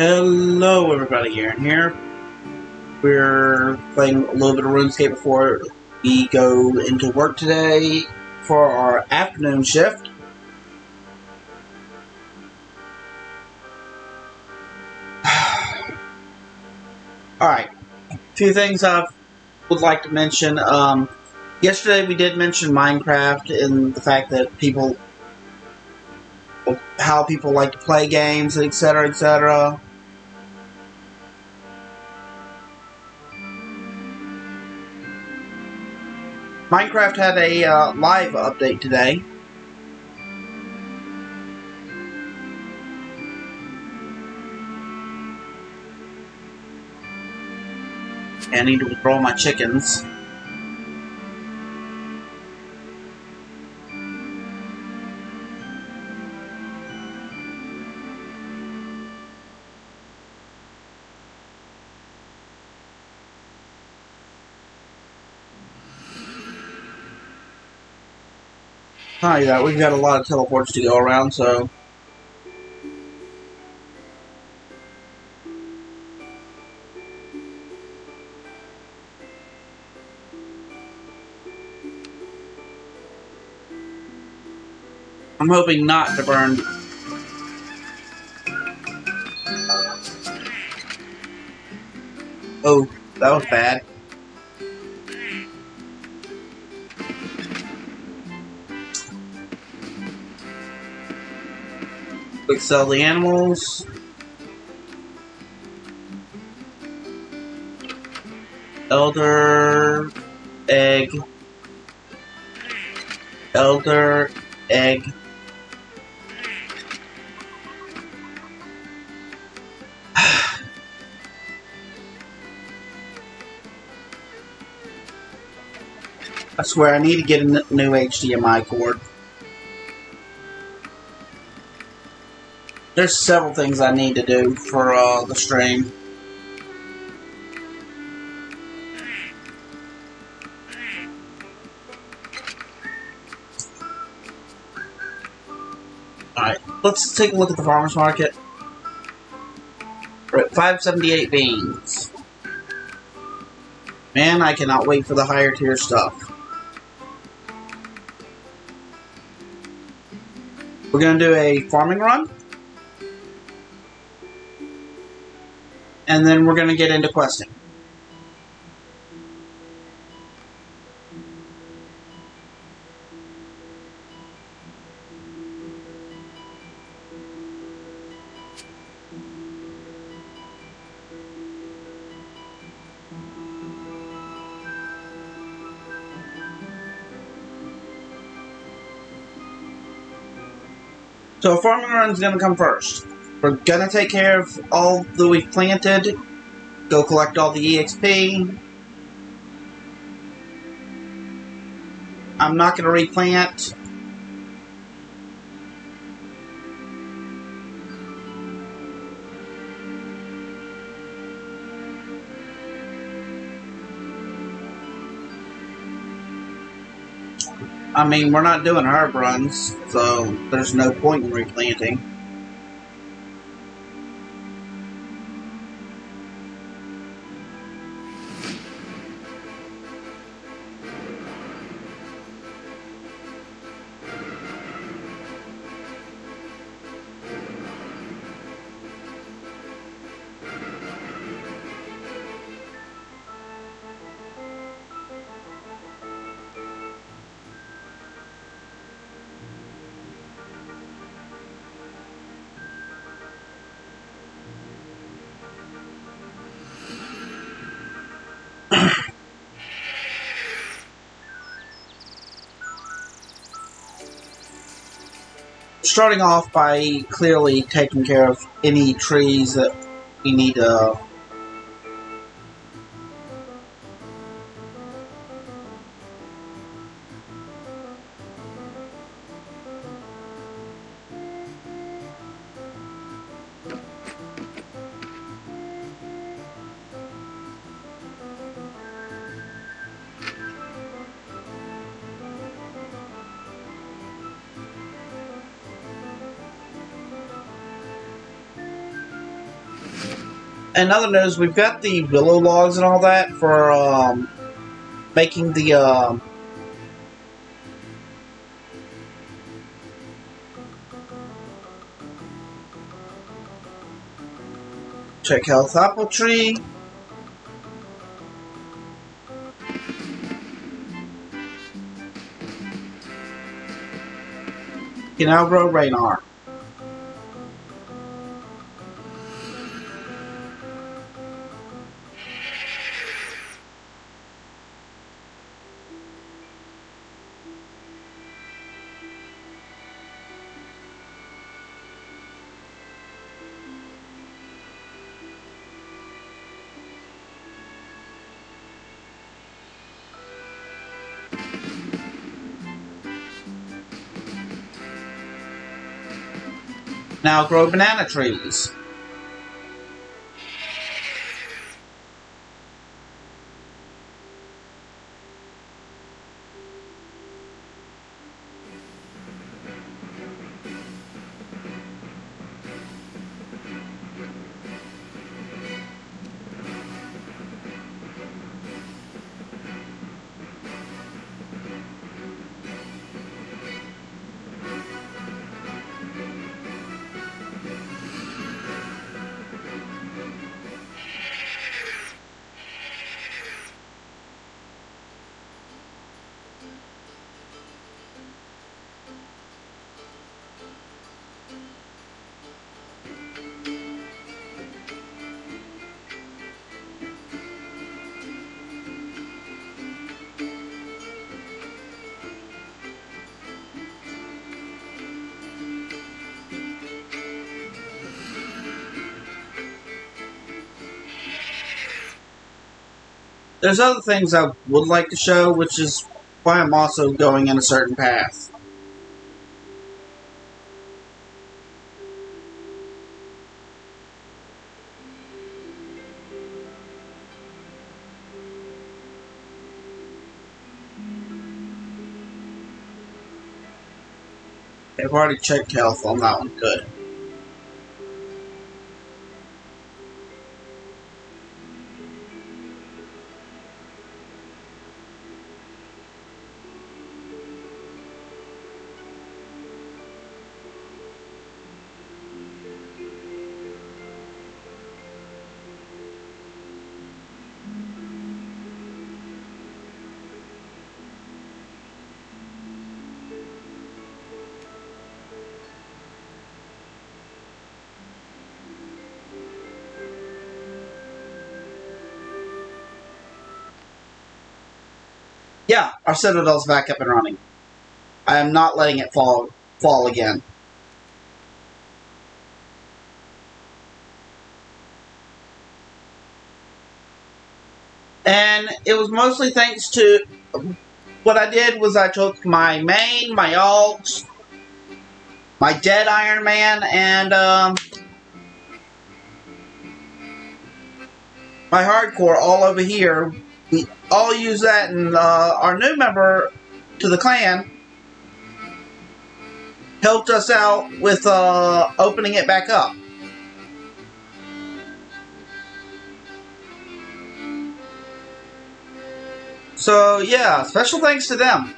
Hello everybody, Aaron here. We're playing a little bit of Runescape before we go into work today for our afternoon shift. Alright, a few things I would like to mention. Yesterday we did mention Minecraft and the fact that how people like to play games, etc., etc. Minecraft had a live update today. I need to withdraw my chickens. Yeah, we've got a lot of teleports to go around, so... I'm hoping not to burn... Oh, that was bad. Quick sell the animals. Elder egg. Elder egg. I swear I need to get a new HDMI cord. There's several things I need to do for the stream. Alright, let's take a look at the farmer's market. We're at 578 beans. Man, I cannot wait for the higher tier stuff. We're going to do a farming run. And then we're going to get into questing. So farming run's going to come first. We're going to take care of all that we've planted. Go collect all the EXP. I'm not going to replant. I mean, we're not doing herb runs, so there's no point in replanting. Starting off by clearly taking care of any trees that we need to Another news, we've got the willow logs and all that for making the check health apple tree. Can now grow Raynar. Now grow banana trees. There's other things I would like to show, which is why I'm also going in a certain path. I've already checked health on that one. Good. Yeah, our Citadel's back up and running. I am not letting it fall again. And it was mostly thanks to what I did was I took my main, my alts, my dead Iron Man, and my hardcore all over here. We all use that, and our new member to the clan helped us out with opening it back up. So yeah, special thanks to them.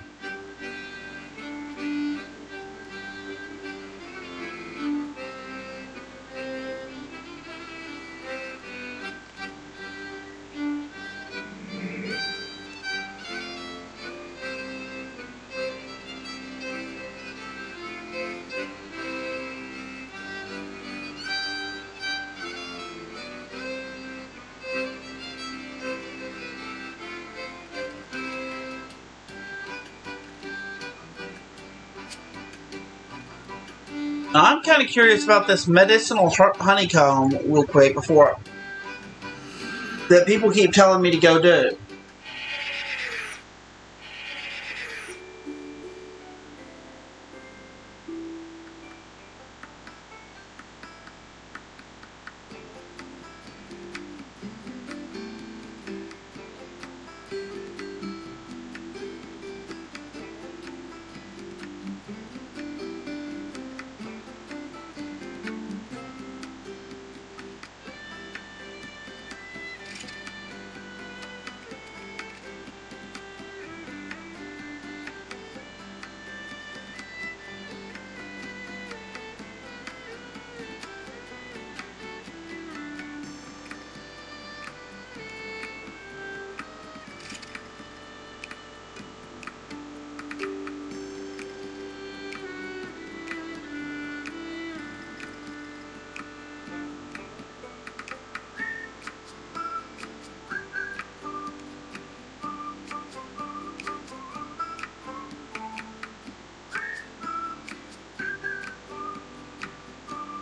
Now, I'm kind of curious about this medicinal honeycomb real quick before that people keep telling me to go do.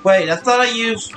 Wait, I thought I used...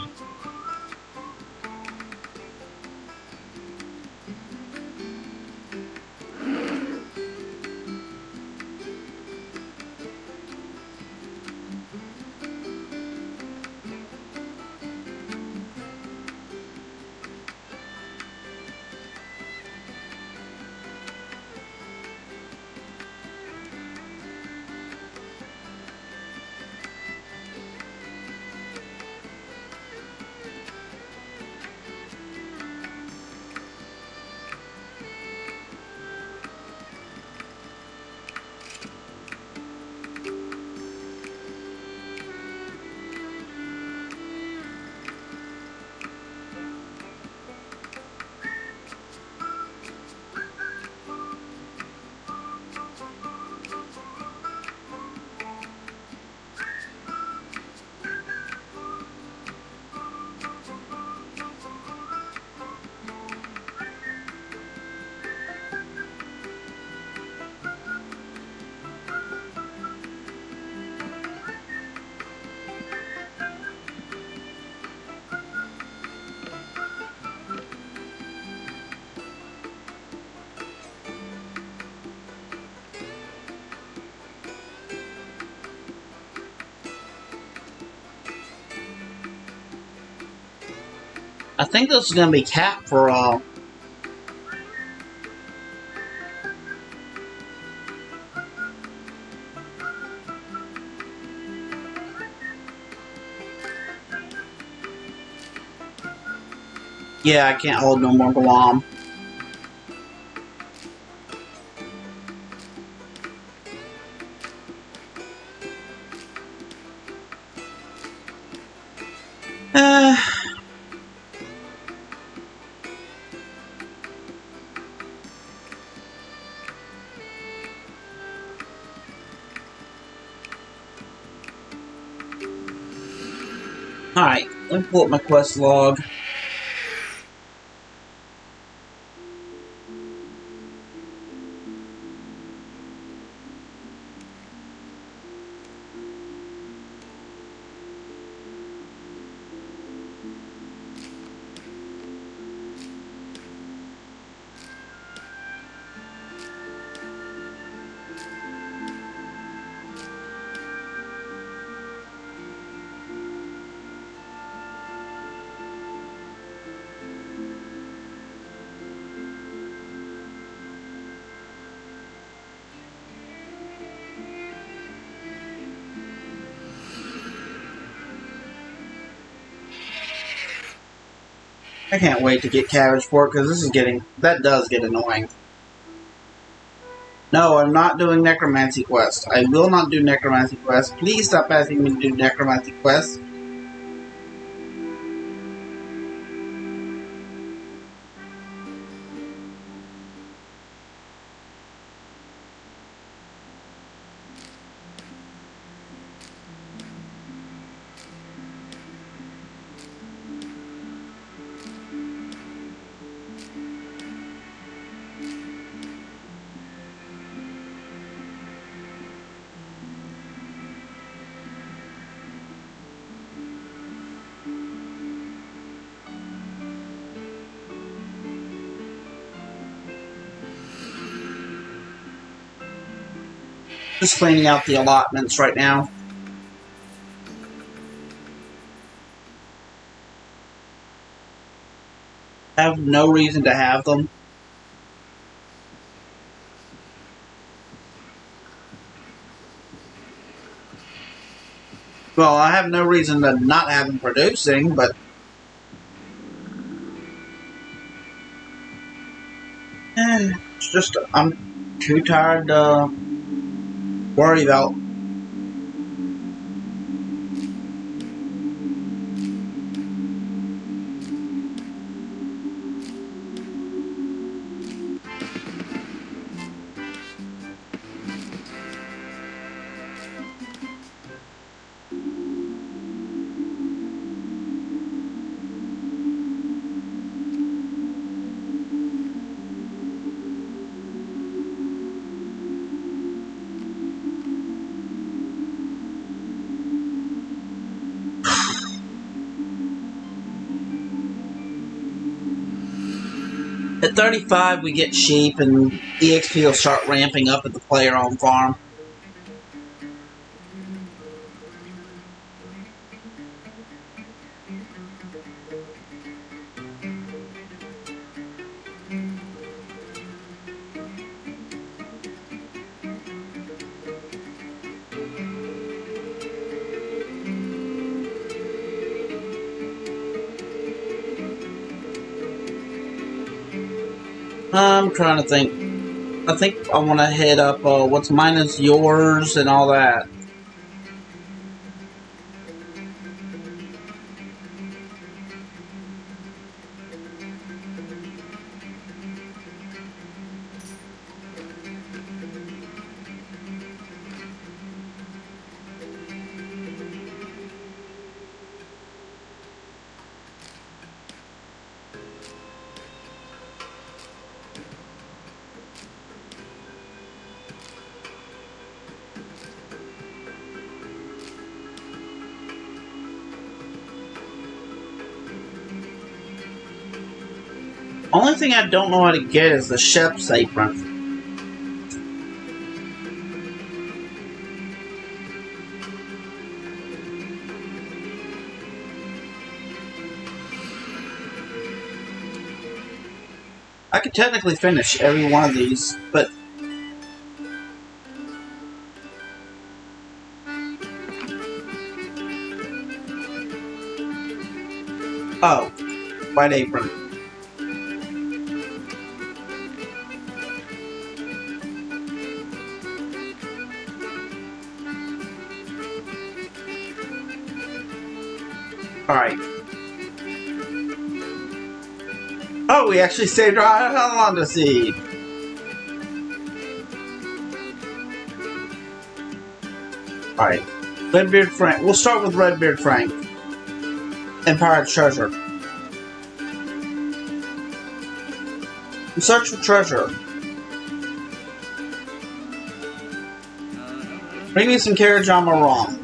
I think this is going to be capped for, yeah, I can't hold no more Guam. Alright, let me pull up my quest log. I can't wait to get Cabbage Fork because this is getting... that does get annoying. No, I'm not doing Necromancy Quest. I will not do Necromancy Quest. Please stop asking me to do Necromancy Quest. Just cleaning out the allotments right now. I have no reason to have them. Well, I have no reason to not have them producing, but... it's just, I'm too tired to worry about. At 35, we get sheep, and EXP will start ramping up at the player-owned farm. I'm trying to think. I think I want to hit up what's mine is yours and all that. Only thing I don't know how to get is the chef's apron. I could technically finish every one of these, but oh, white apron. Alright. Oh, we actually saved our Honda seed. Alright. Redbeard Frank. We'll start with Redbeard Frank. Empire Treasure. Search for treasure. Bring me some carriage on my wrong.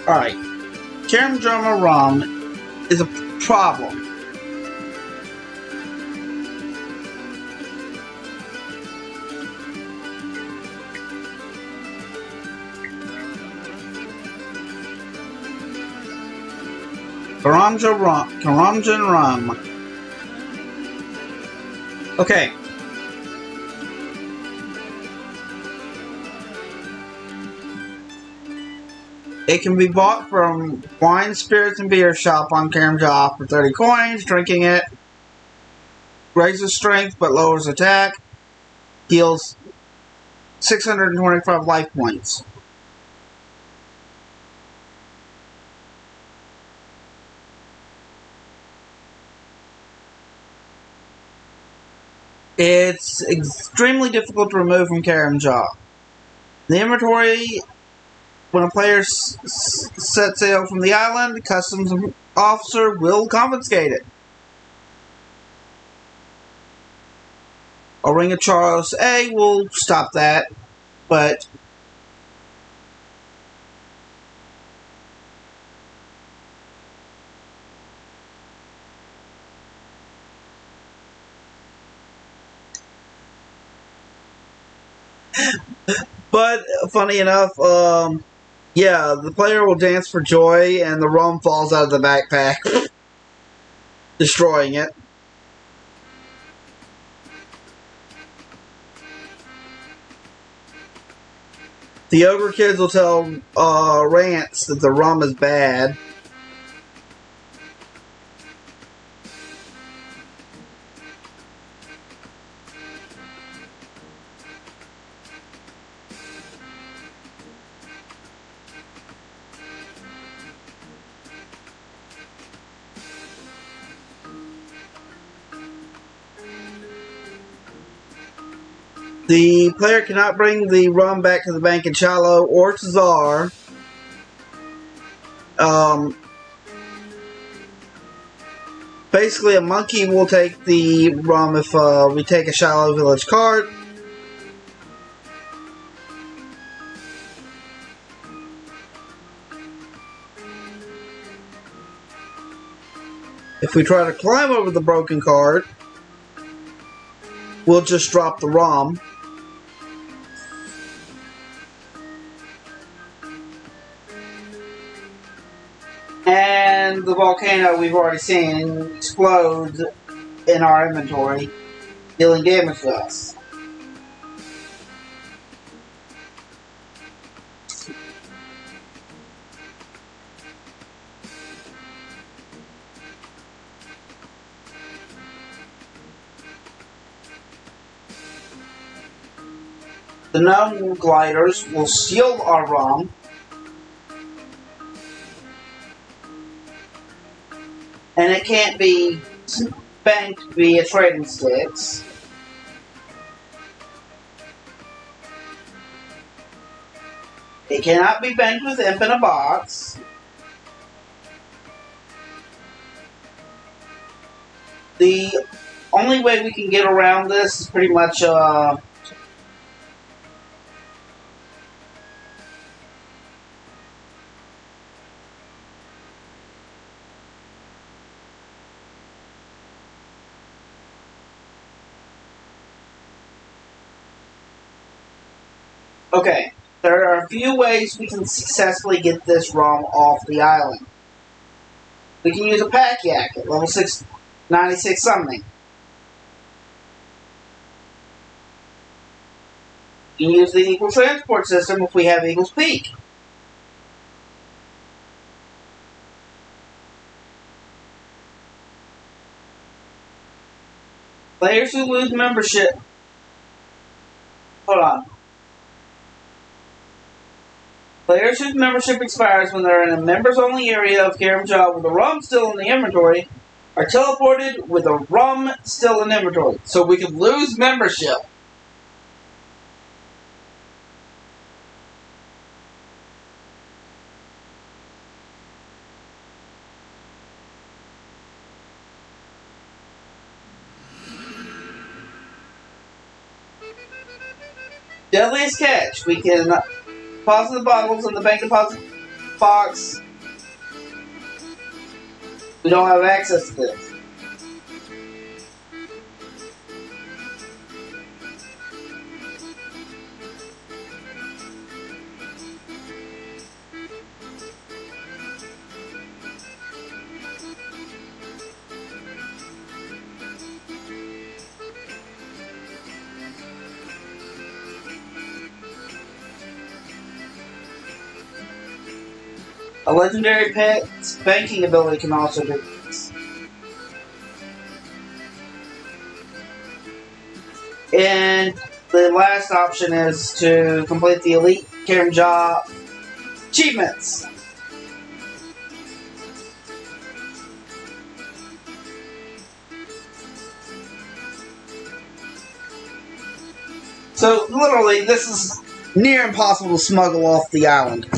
Alright. Caram Drama Rum is a problem. Karamjan Rum. Okay. It can be bought from wine, spirits, and beer shop on Karamja for 30 coins. Drinking it raises strength but lowers attack. Heals 625 life points. It's extremely difficult to remove from Karamja. The inventory, when a player sets sail from the island, the customs officer will confiscate it. A Ring of Charles A will stop that, but funny enough, yeah, the player will dance for joy and the rum falls out of the backpack, destroying it. The ogre kids will tell Rance that the rum is bad. The player cannot bring the rum back to the bank in Shiloh or Tazar. Basically, a monkey will take the rum if we take a Shiloh Village cart. If we try to climb over the broken card, we'll just drop the ROM. And the volcano we've already seen explodes in our inventory, dealing damage to us. The gnome gliders will steal our ROM. And it can't be banked via trading sticks. It cannot be banked with imp in a box. The only way we can get around this is pretty much okay, there are a few ways we can successfully get this ROM off the island. We can use a pack yak at level 96 summoning. We can use the Eagle transport system if we have Eagle's Peak. Players who lose membership... Hold on. Players whose membership expires when they're in a members-only area of Karamja with the ROM still in the inventory are teleported with a ROM still in inventory. So we can lose membership. Deadliest catch. We can deposit the bottles in the bank deposit box. We don't have access to this. A legendary pet's banking ability can also do this. And the last option is to complete the Elite Karamja achievements. So, literally, this is near impossible to smuggle off the island.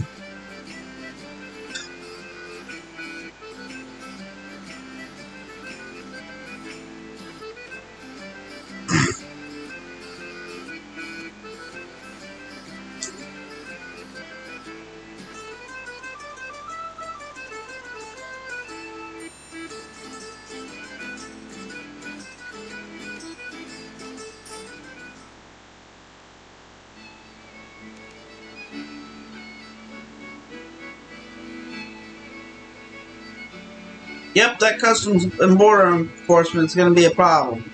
Yep, that customs and border enforcement is going to be a problem.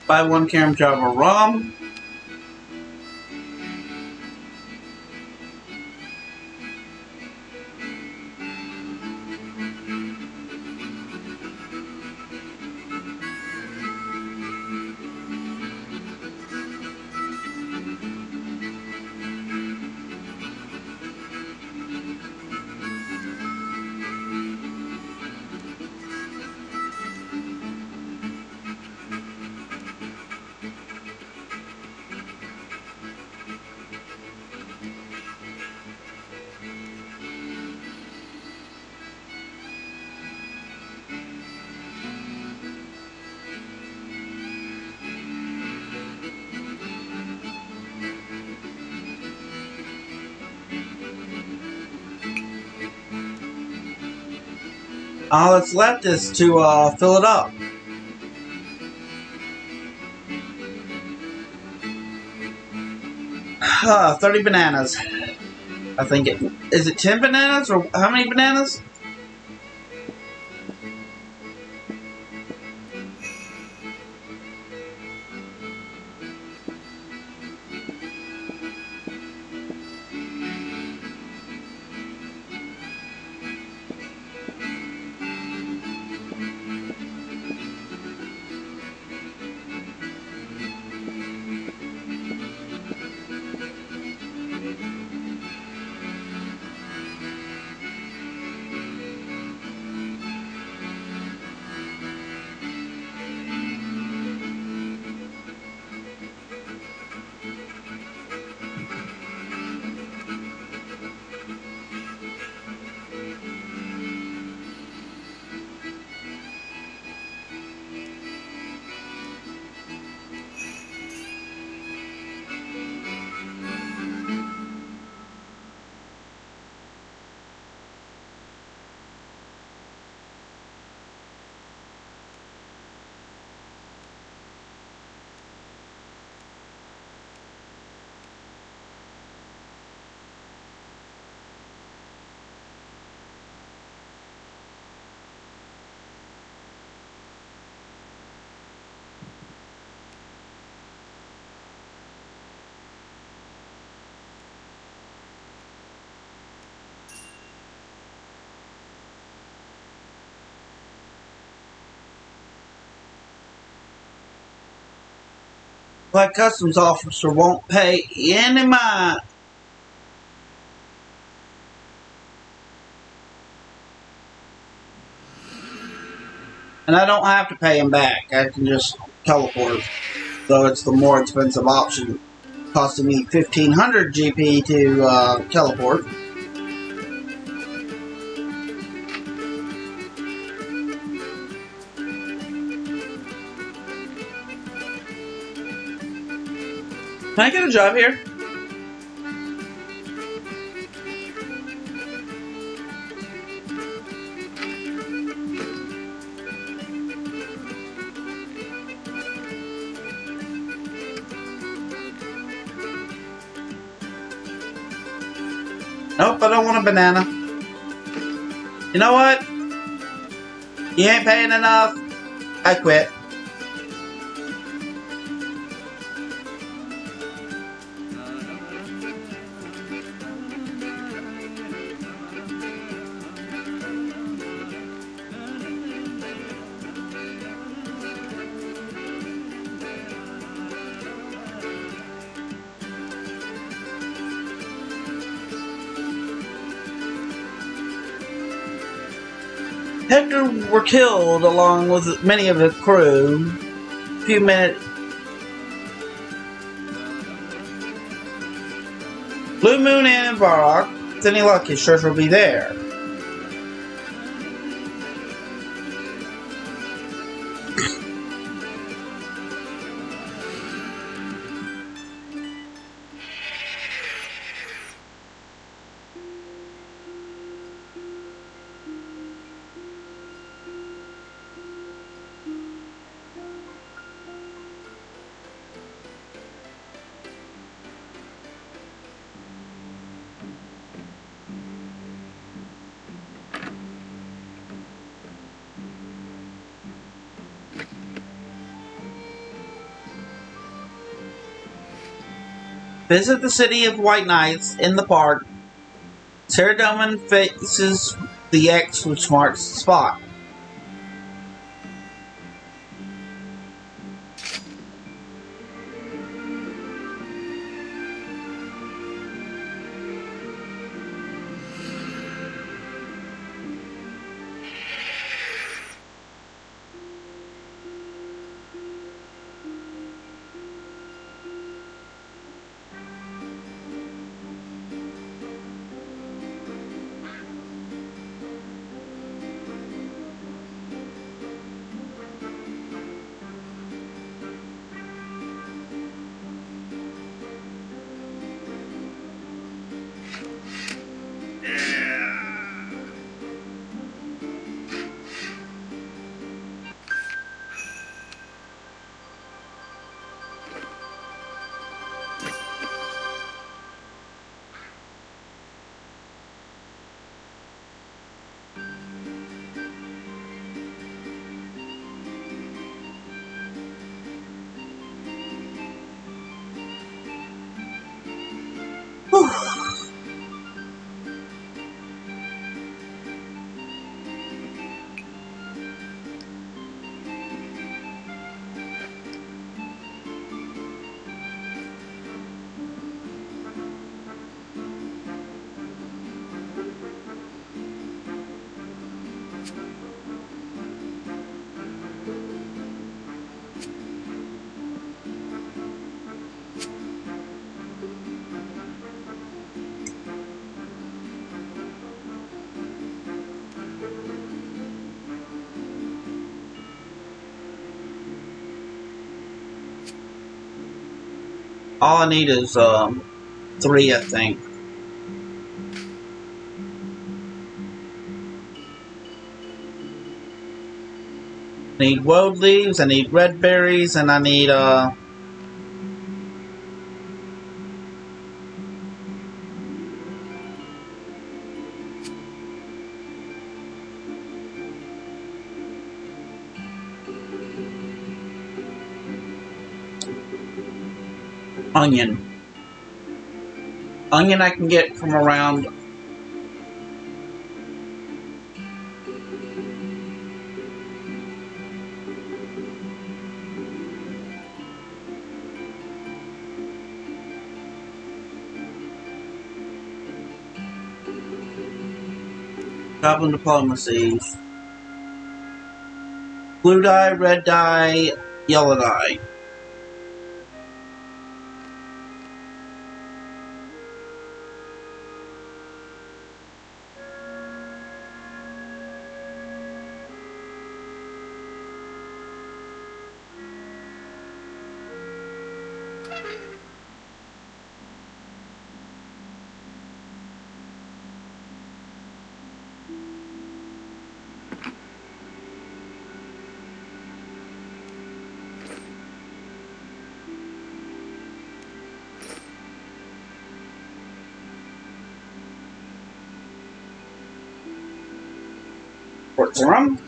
Buy one Karamja of ROM. All that's left is to fill it up. Ah, 30 bananas. I think it... Is it 10 bananas? Or how many bananas? Like customs officer won't pay any mind. And I don't have to pay him back. I can just teleport. Though it's the more expensive option, costing me 1500 GP to teleport. Can I get a job here? Nope, I don't want a banana. You know what? You ain't paying enough. I quit. Hector were killed along with many of his crew. A few minutes. Blue Moon and Varrock. With any luck, his church will be there. Visit the city of White Knights in the park. Saradomin faces the X, which marks the spot. All I need is 3, I think. I need woad leaves, I need red berries, and I need onion. Onion I can get from around Goblin Diplomacies. Blue dye, red dye, yellow dye. Quarts of rum.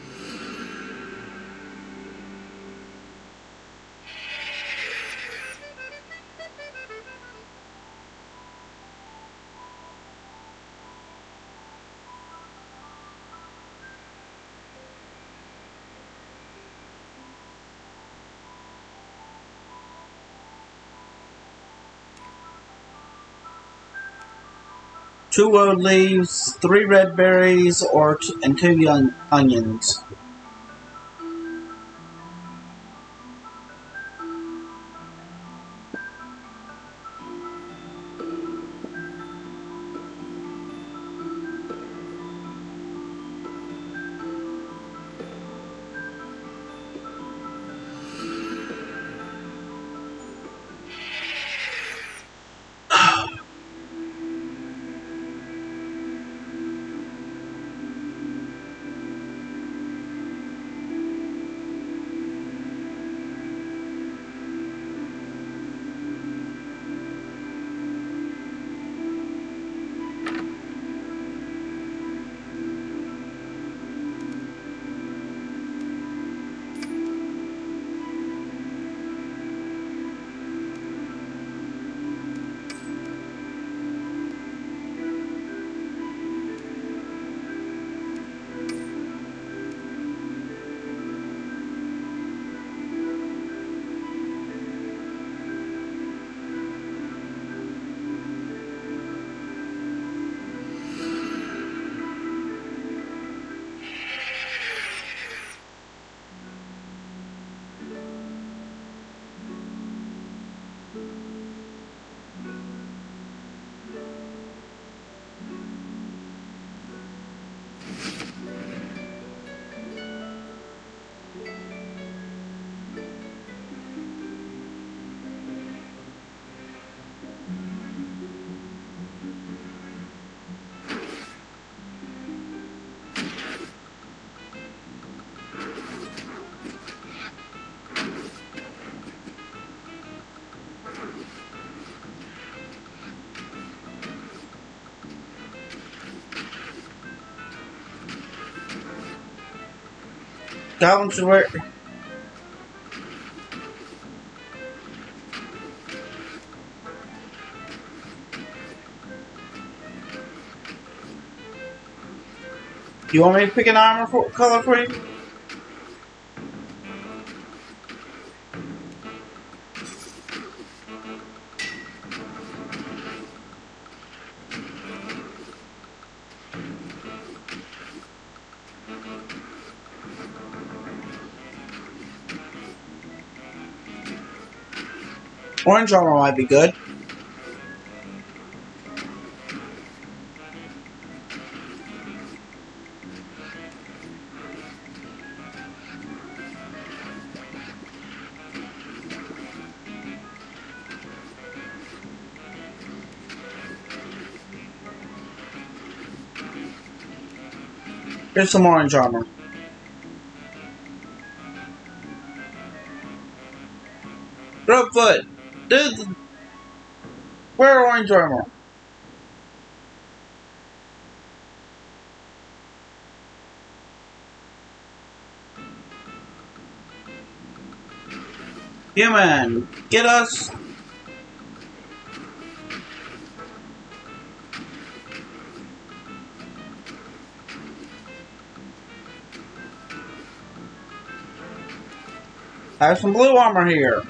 Two woad leaves, 3 red berries, and 2 young onions. Goblins should wear. You want me to pick an armor color for you? Orange armor might be good. Here's some orange armor. Grubfoot! Dude! Where orange armor? Human! Get us! I have some blue armor here.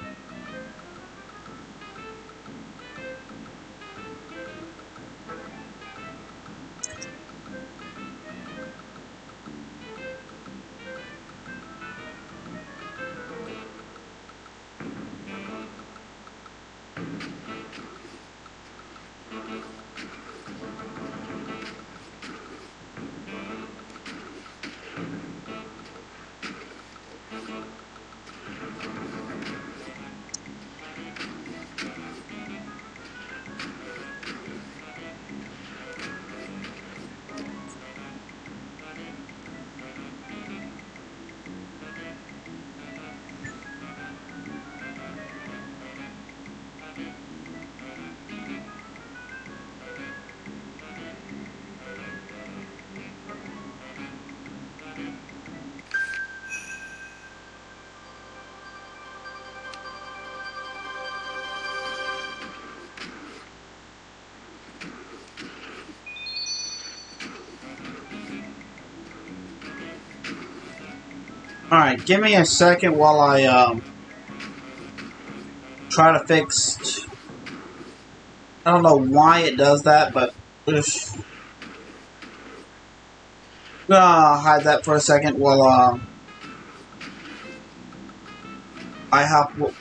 Alright, give me a second while I try to fix... I don't know why it does that, but... I'll hide that for a second while I have...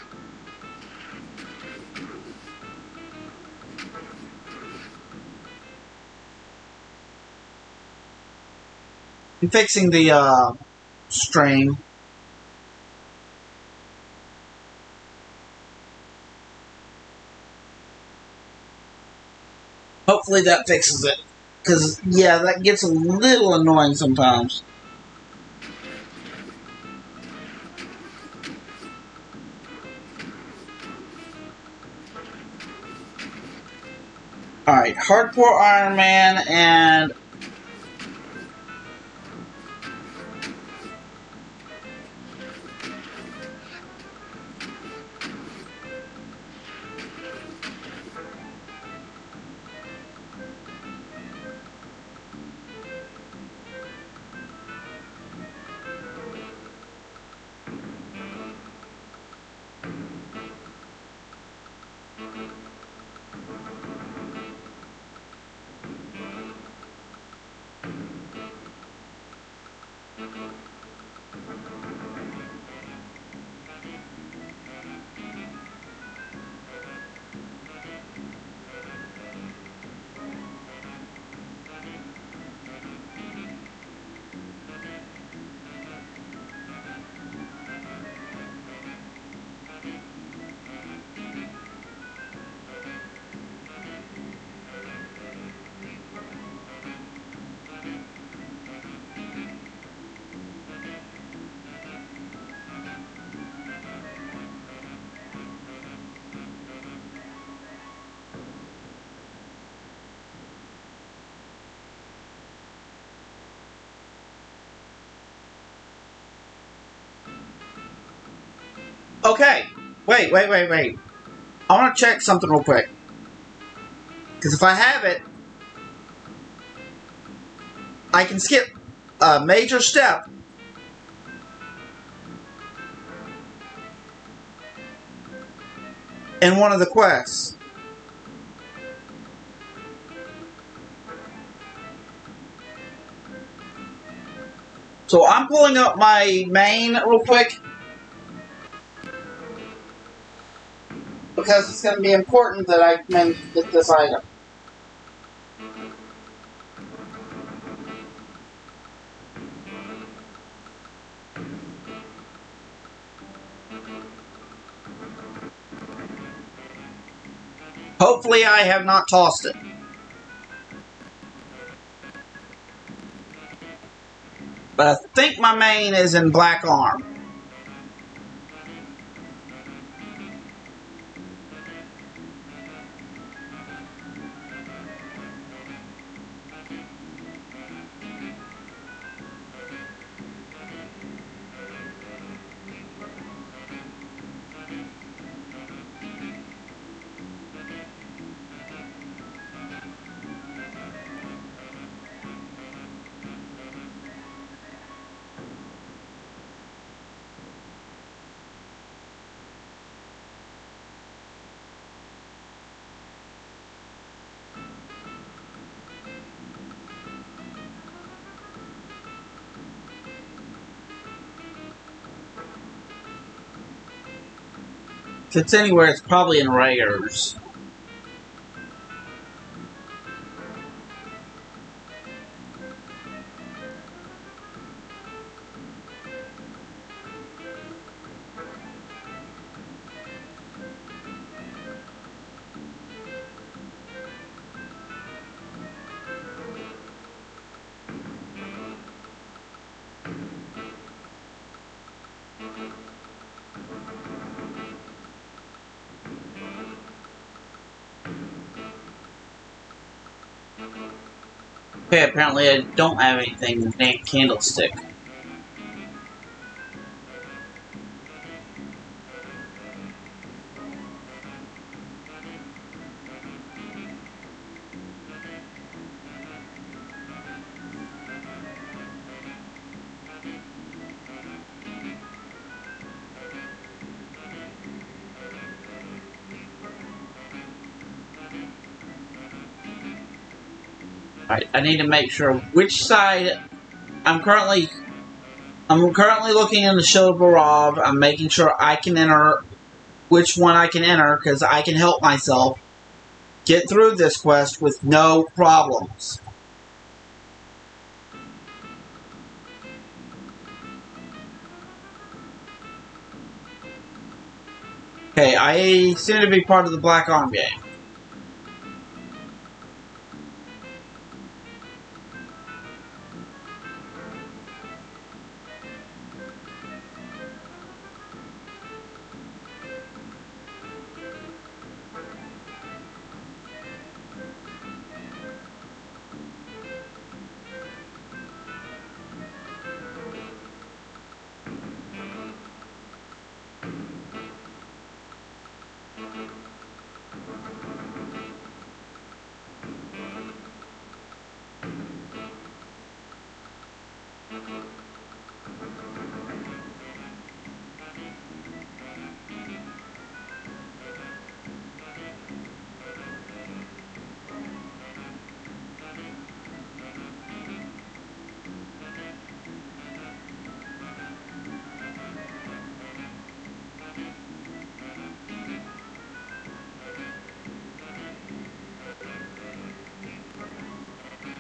I'm fixing the stream. Hopefully that fixes it. Because, yeah, that gets a little annoying sometimes. Alright, HardCore Iron Man and... Okay, wait. I want to check something real quick. Because if I have it, I can skip a major step in one of the quests. So I'm pulling up my main real quick. Because it's going to be important that I can get this item. Hopefully I have not tossed it. But I think my main is in black arm. If it's anywhere, it's probably in rares. Okay, apparently I don't have anything named Candlestick. Alright, I need to make sure which side I'm currently looking in the Shobarov. I'm making sure I can enter which one I can enter because I can help myself get through this quest with no problems. Okay, I seem to be part of the Black Arm game.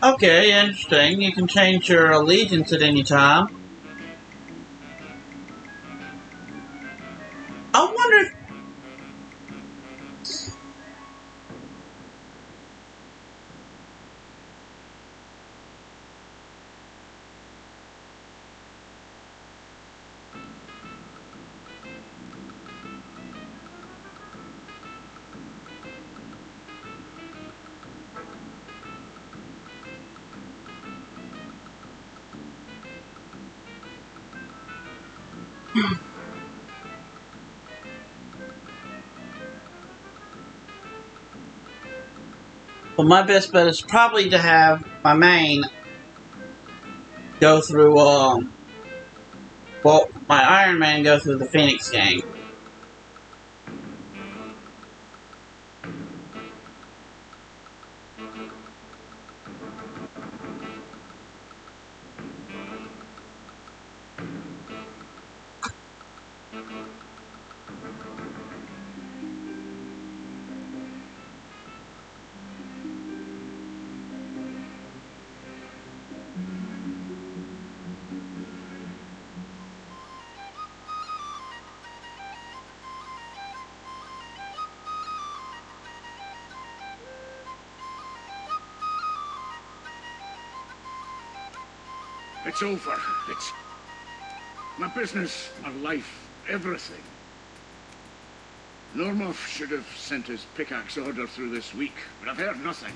Okay, interesting. You can change your allegiance at any time. I wonder if... Well, my best bet is probably to have my main go through, well, my Iron Man go through the Phoenix gang. It's over. It's my business, my life, everything. Normov should have sent his pickaxe order through this week, but I've heard nothing.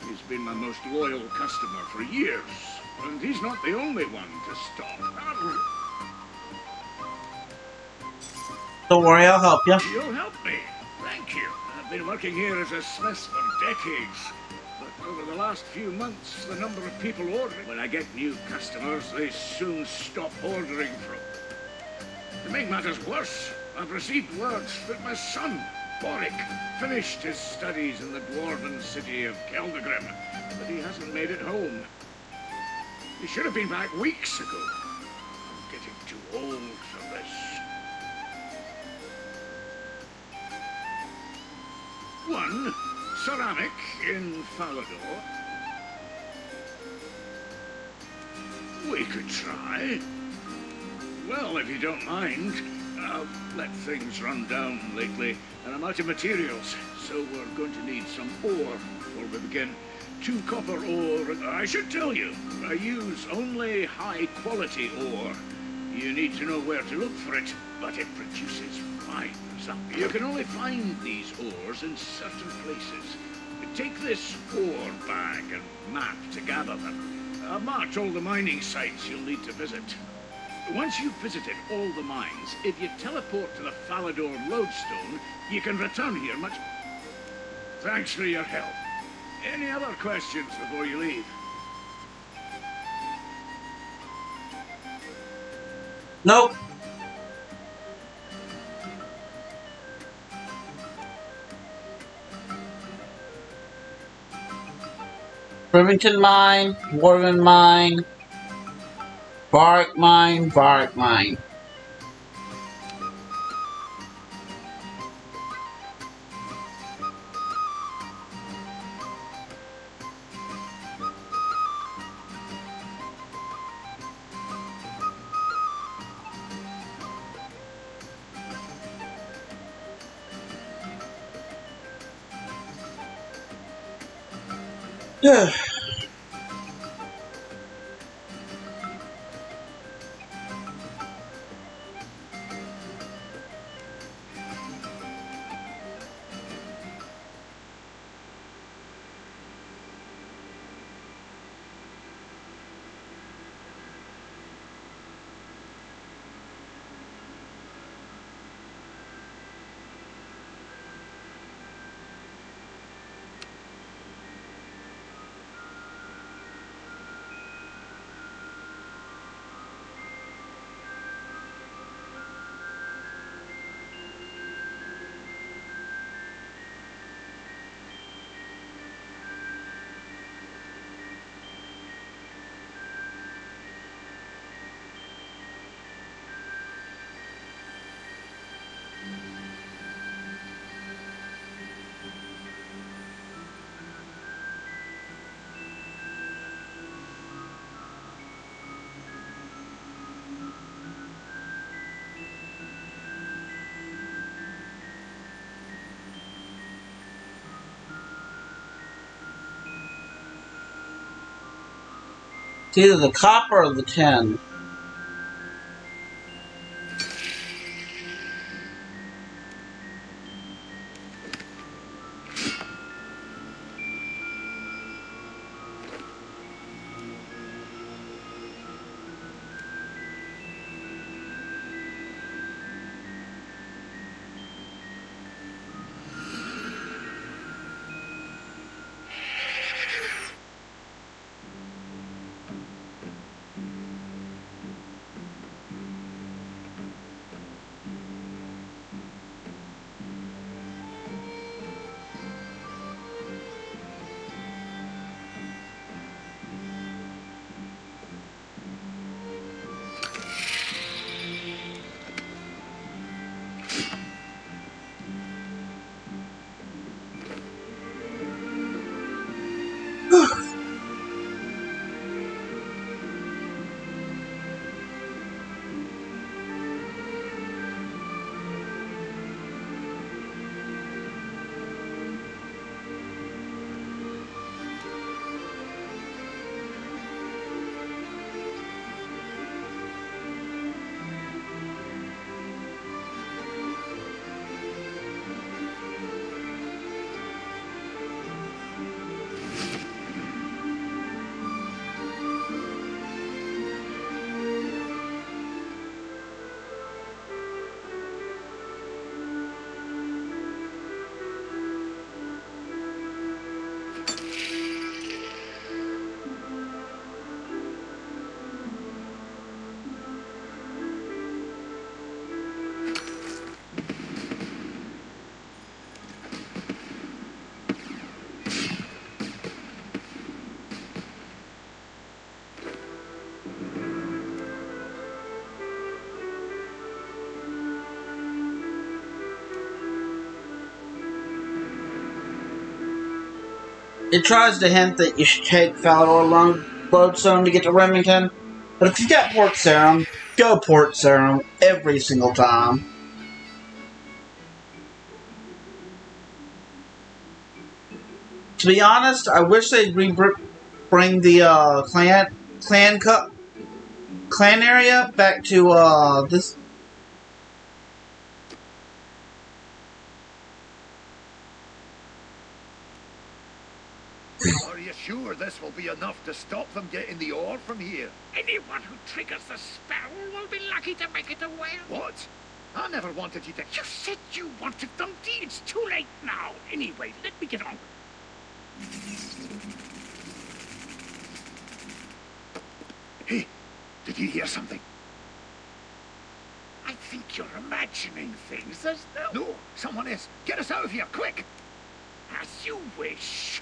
He's been my most loyal customer for years, and he's not the only one to stop. Don't worry, I'll help you. You'll help me. Thank you. I've been working here as a smith for decades. But over the last few months, the number of people ordering... When I get new customers, they soon stop ordering from... To make matters worse, I've received words that my son, Boric, finished his studies in the dwarven city of Keldegrim, but he hasn't made it home. He should have been back weeks ago. I'm getting too old for this. One, ceramic in Falador. We could try. Well, if you don't mind, I've let things run down lately, and I'm out of materials, so we're going to need some ore before we begin. 2 copper ore, and I should tell you, I use only high-quality ore. You need to know where to look for it, but it produces fine stuff. You can only find these ores in certain places. Take this ore bag and map to gather them. I've marked all the mining sites you'll need to visit. Once you've visited all the mines, if you teleport to the Falador lodestone, you can return here much... Thanks for your help. Any other questions before you leave? Nope. Remington mine, Dwarven mine, Bark mine, Bark mine. Yeah. It's either the copper or the tin. It tries to hint that you should take Falador Lodestone to get to Remington, but if you've got Port Serum, go Port Serum every single time. To be honest, I wish they'd bring the clan area back to this. Are you sure this will be enough to stop them getting the ore from here? Anyone who triggers the spell will be lucky to make it away. What? I never wanted you to... You said you wanted them. It's too late now. Anyway, let me get on. Hey, did you hear something? I think you're imagining things. There's No, someone is. Get us out of here, quick! As you wish.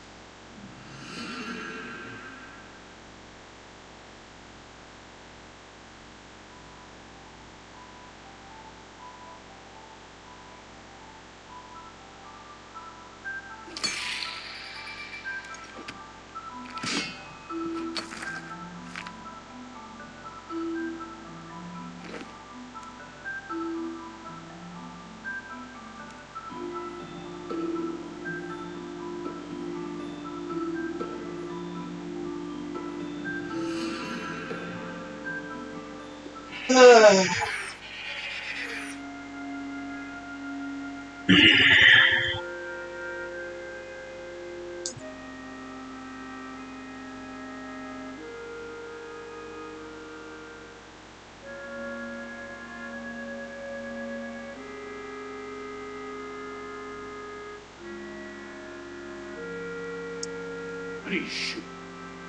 Shoot.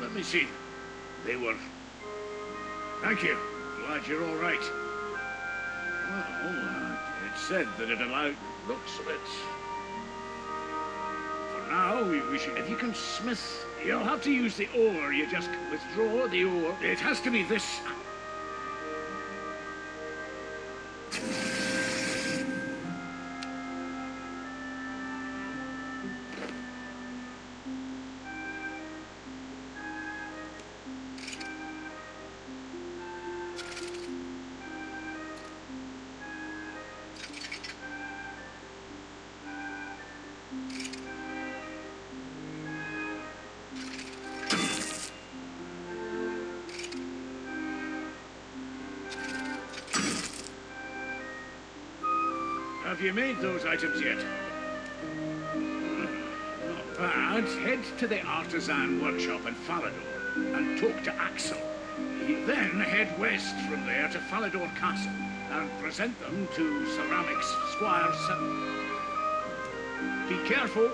Let me see. They were... Thank you. Glad you're all right. Well, it said that it allowed... Looks of it. For now, we should... If you can smith... You'll have to use the ore. You just withdraw the ore. It has to be this... Have you made those items yet? Not bad. Head to the Artisan Workshop in Falador and talk to Axel. Then head west from there to Falador Castle and present them to Ceramics Squire 7. Be careful.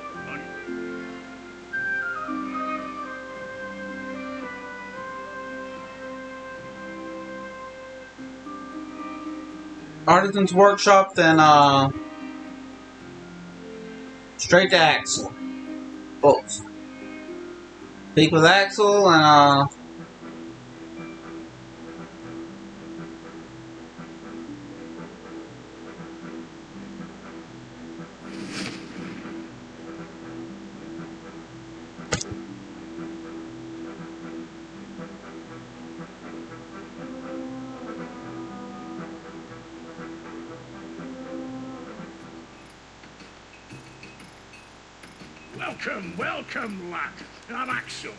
Artisan's Workshop, then straight to Axel. Both. Speak with Axel and Welcome, welcome, lad. I'm Axel.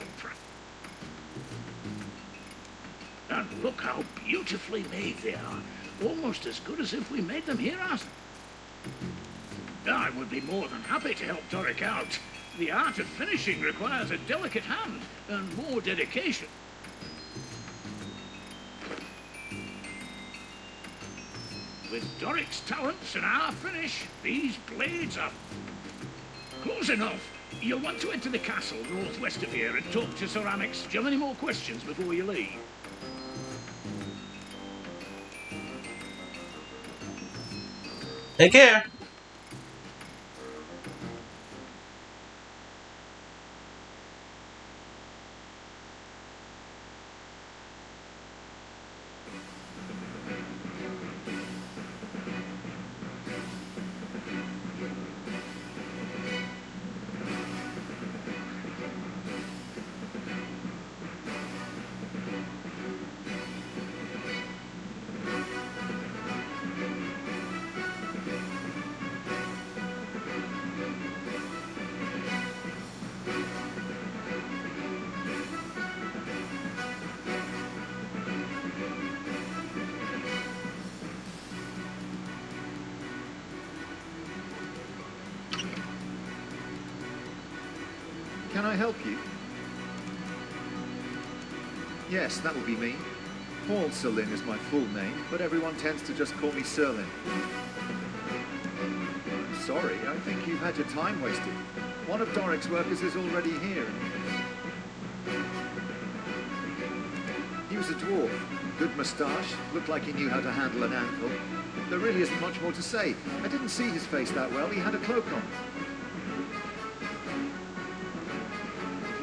And look how beautifully made they are. Almost as good as if we made them here, Arthur. I would be more than happy to help Doric out. The art of finishing requires a delicate hand and more dedication. With Doric's talents and our finish, these blades are close enough. You'll want to enter the castle northwest of here and talk to Ceramics. Do you have any more questions before you leave? take care. Can I help you? Yes, that will be me. Paul Selin is my full name, but everyone tends to just call me Serlin. I'm sorry, I think you've had your time wasted. One of Doric's workers is already here. He was a dwarf. Good moustache, looked like he knew how to handle an anvil. There really isn't much more to say. I didn't see his face that well, he had a cloak on.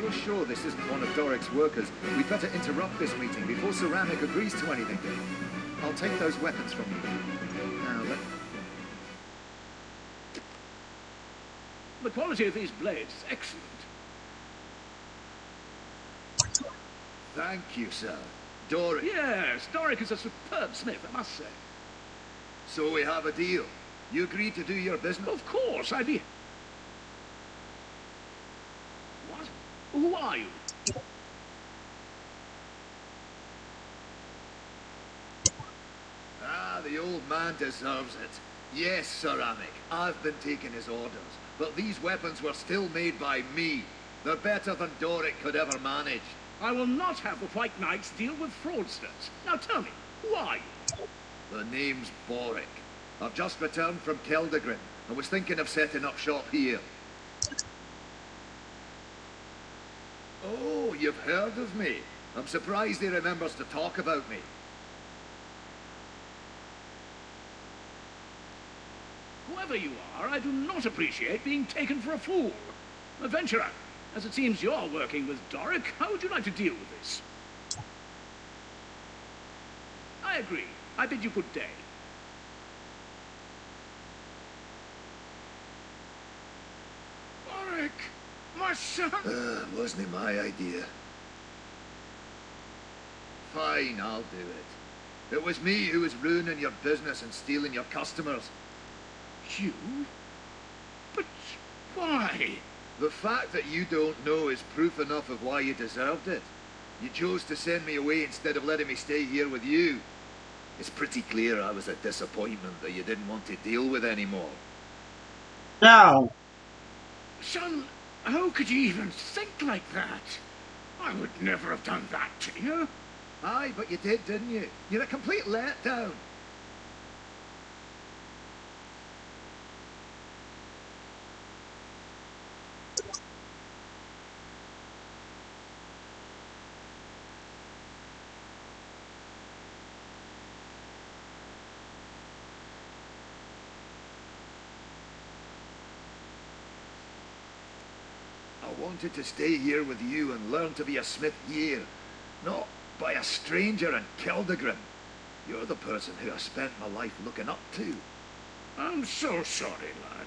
If you're sure this isn't one of Doric's workers, we'd better interrupt this meeting before Ceramic agrees to anything. I'll take those weapons from you. Now, The quality of these blades is excellent. thank you, sir. Doric. Yes, Doric is a superb smith, I must say. So we have a deal. You agreed to do your business? Of course, I'd be... What? Who are you? Ah, the old man deserves it. Yes, Ceramic, I've been taking his orders, but these weapons were still made by me. They're better than Doric could ever manage. I will not have the White Knights deal with fraudsters. Now tell me, who are you? The name's Boric. I've just returned from Keldagrim. I was thinking of setting up shop here. Oh, you've heard of me. I'm surprised he remembers to talk about me. Whoever you are, I do not appreciate being taken for a fool. Adventurer, as it seems you're working with Doric, how would you like to deal with this? I agree. I bid you good day. Doric, my son! Wasn't it my idea? Fine, I'll do it. It was me who was ruining your business and stealing your customers. You? But why? The fact that you don't know is proof enough of why you deserved it. You chose to send me away instead of letting me stay here with you. It's pretty clear I was a disappointment that you didn't want to deal with anymore. No. Son, how could you even think like that? I would never have done that to you. Aye, but you did, didn't you? You're a complete letdown. I wanted to stay here with you and learn to be a smith here, not by a stranger in Keldagrim. You're the person who I spent my life looking up to. I'm so sorry, lad.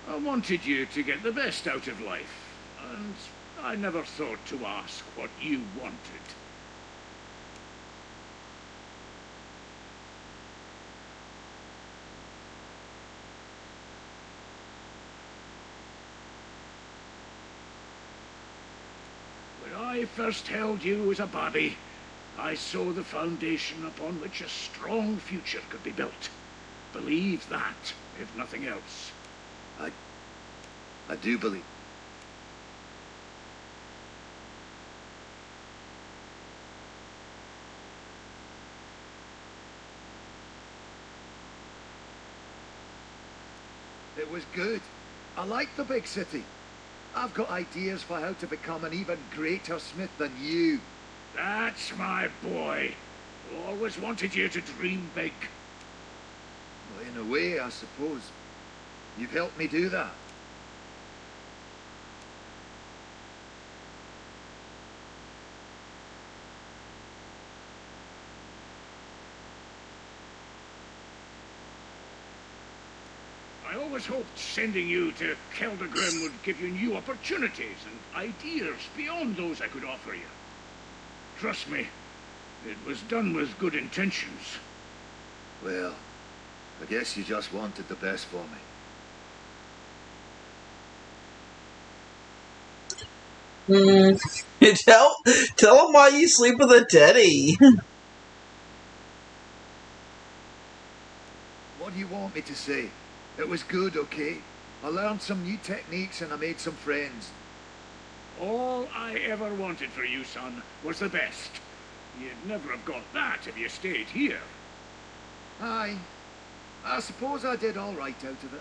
I wanted you to get the best out of life, and I never thought to ask what you wanted. When I first held you as a baby, I saw the foundation upon which a strong future could be built. Believe that, if nothing else. I do believe. It was good. I like the big city. I've got ideas for how to become an even greater smith than you. That's my boy. Always wanted you to dream big. Well, in a way, I suppose. You've helped me do that. I always hoped sending you to Keldagrim would give you new opportunities and ideas beyond those I could offer you. Trust me, it was done with good intentions. Well, I guess you just wanted the best for me. Tell him why you sleep with a teddy. What do you want me to say? It was good, okay? I learned some new techniques and I made some friends. All I ever wanted for you, son, was the best. You'd never have got that if you stayed here. Aye. I suppose I did all right out of it.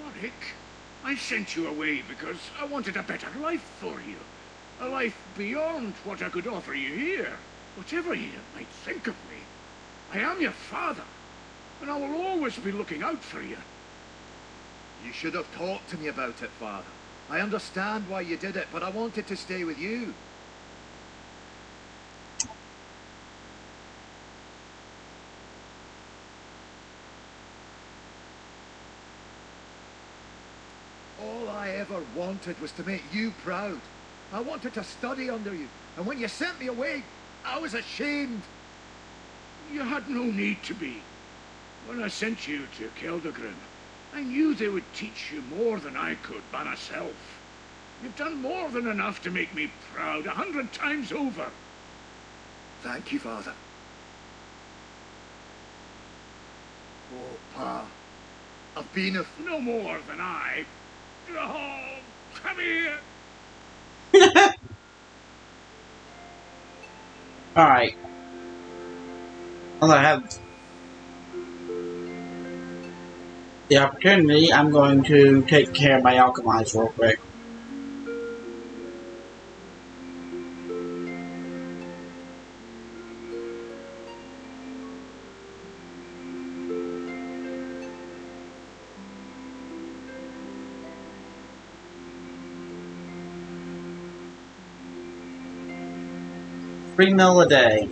Warwick, I sent you away because I wanted a better life for you. A life beyond what I could offer you here. Whatever you might think of me, I am your father, and I will always be looking out for you. You should have talked to me about it, Father. I understand why you did it, but I wanted to stay with you. All I ever wanted was to make you proud. I wanted to study under you, and when you sent me away, I was ashamed. You had no need to be. When I sent you to Keldagrim, I knew they would teach you more than I could by myself. You've done more than enough to make me proud 100 times over. Thank you, Father. Oh, Pa. I've been a... No more than I. Oh, come here. Alright. Well, I have the opportunity, I'm going to take care of my alchemize real quick. $3 a day.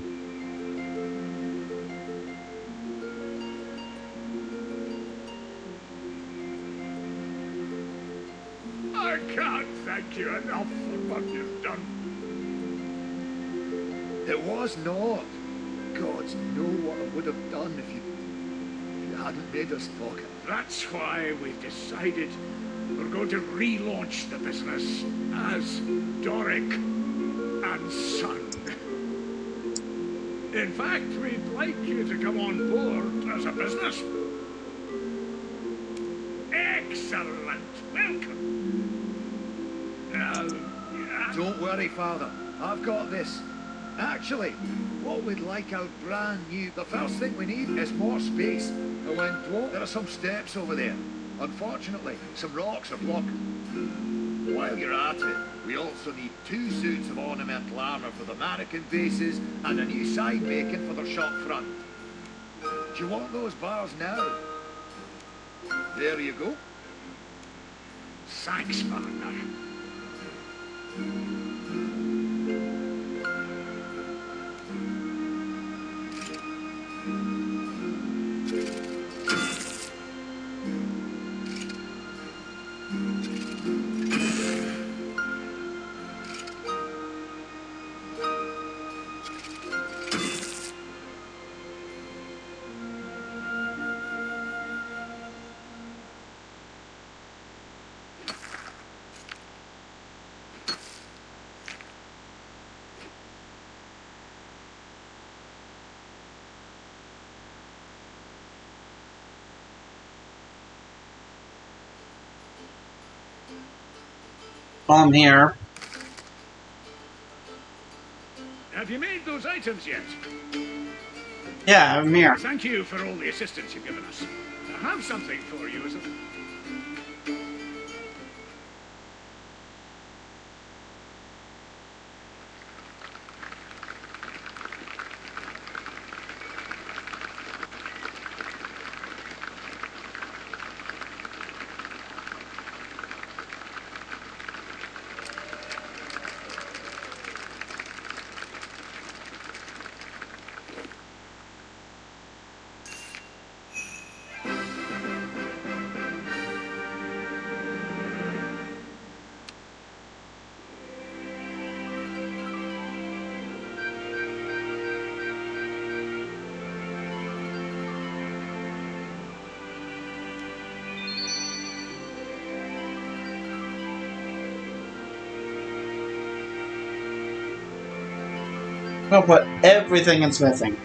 I can't thank you enough for what you've done. It was not. Gods know what I would have done if you hadn't made us talk. That's why we've decided we're going to relaunch the business as Doric and Son. In fact, we'd like you to come on board as a business. Excellent. Welcome. Don't worry, Father. I've got this. Actually, what we'd like out brand new, the first thing we need is more space. And when there are some steps over there. Unfortunately, some rocks are blocking. While you're at it, we also need 2 suits of ornamental armour for the mannequin bases and a new side bacon for their shop front. Do you want those bars now? There you go. Thanks, partner. While I'm here. Have you made those items yet? Yeah, I'm here. Thank you for all the assistance you've given us. I have something for you as a... I'll put everything in smithing.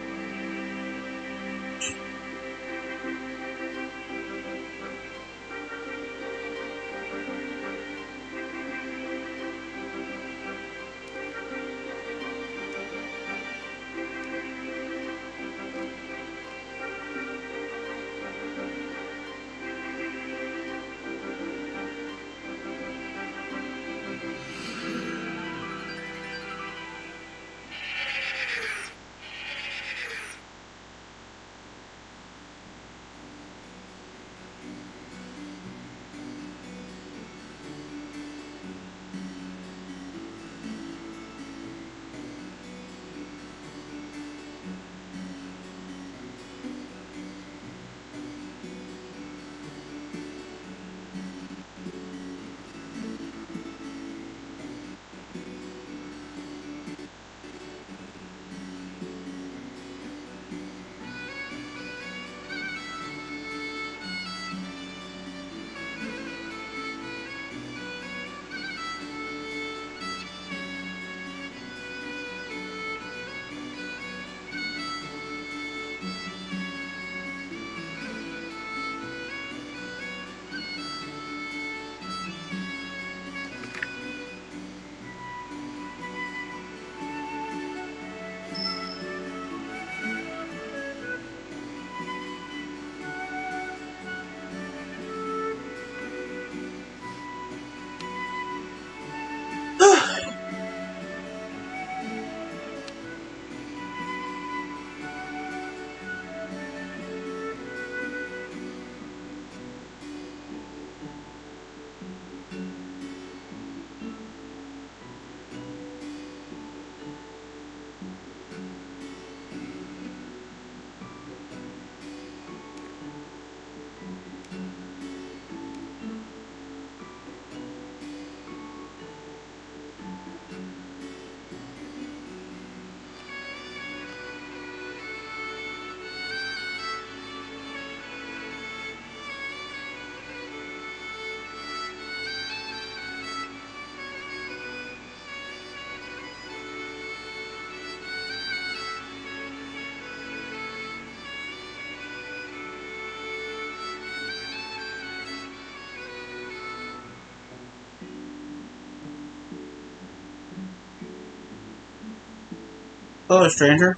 Hello, stranger.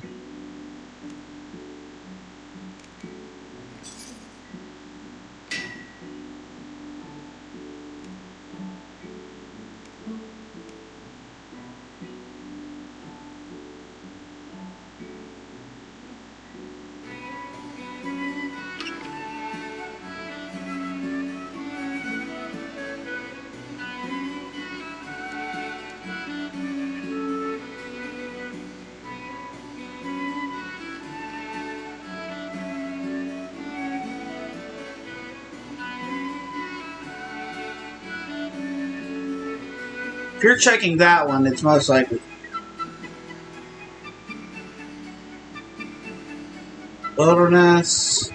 If you're checking that one, it's most likely wilderness.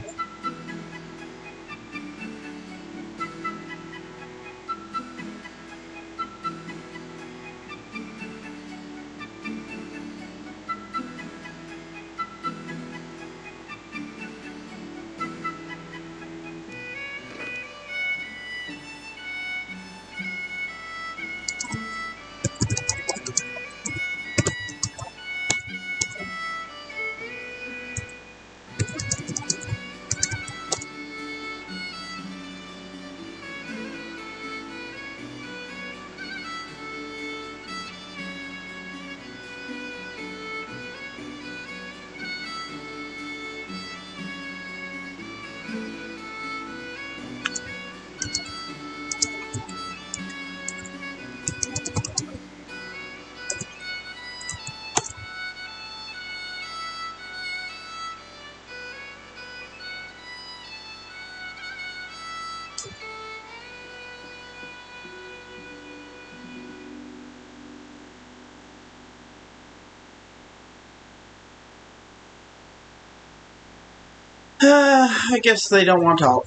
I guess they don't want to talk.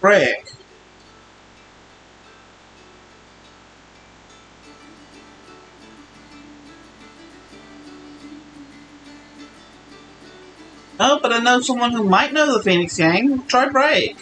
Frick. Oh, but I know someone who might know the Phoenix Gang. Try Break.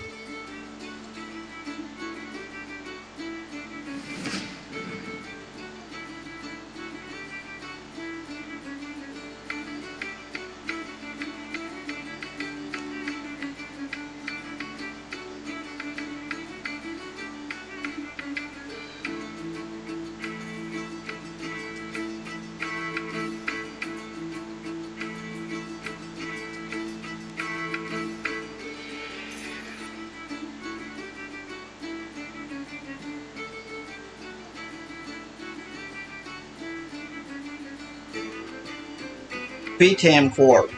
VTAM Corp.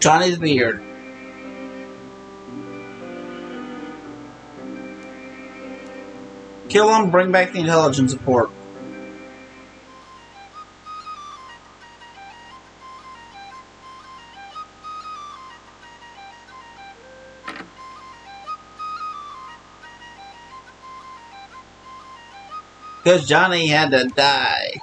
Johnny's beard. Kill him, bring back the intelligence report. Because Johnny had to die.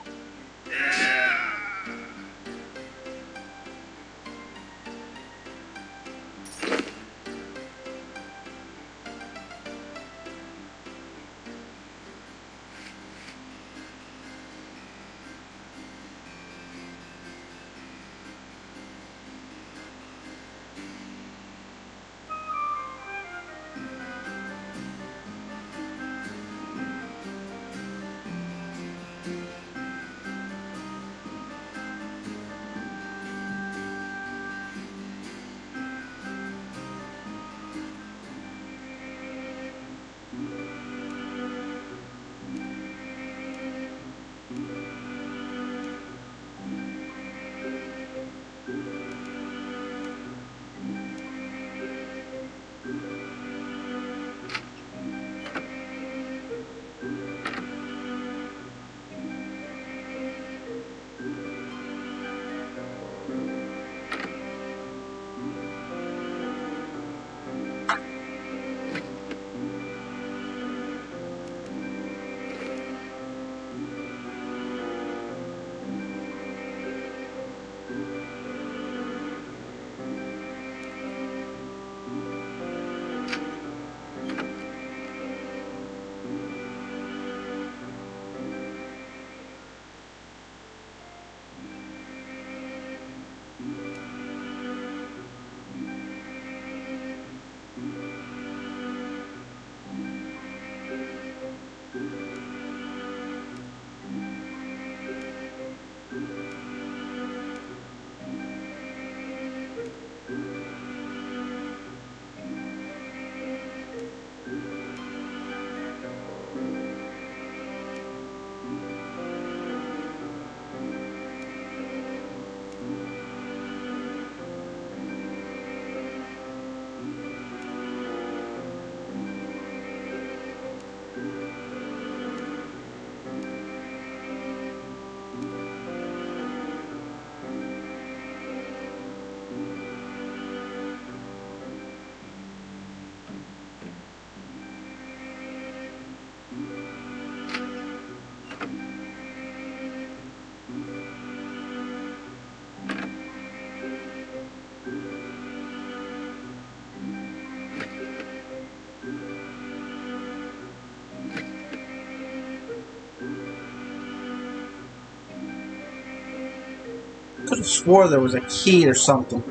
Could have swore there was a key or something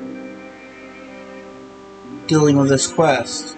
dealing with this quest.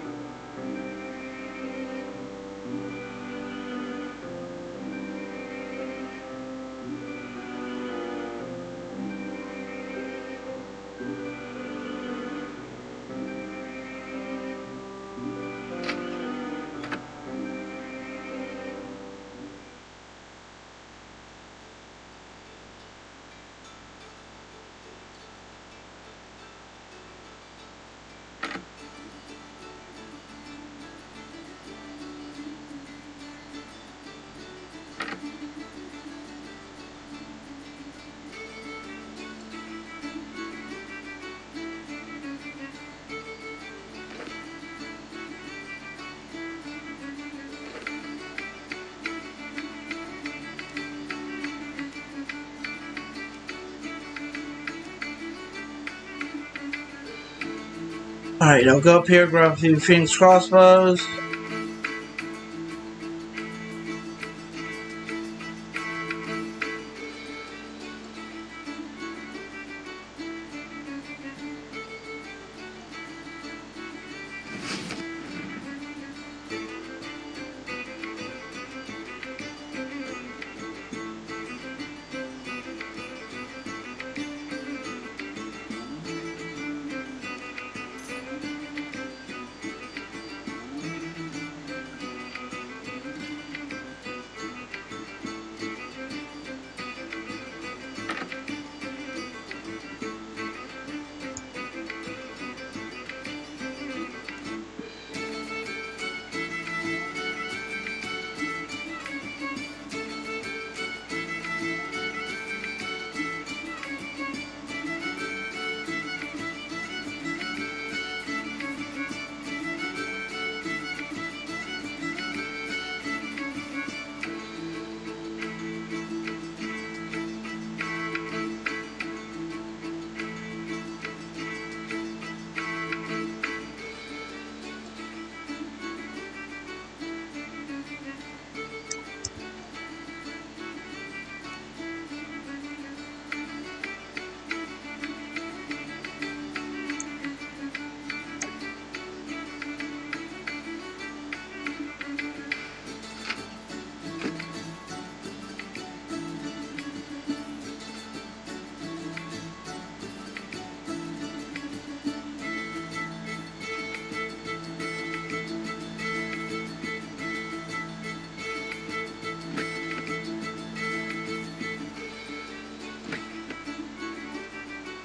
Alright, I'll go up here, grab a few Phoenix crossbows.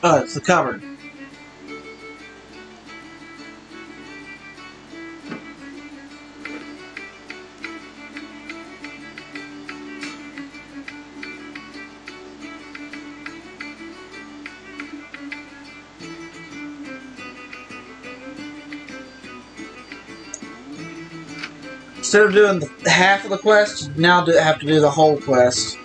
Oh, it's the cupboard. Instead of doing half of the quest, you now have to do the whole quest.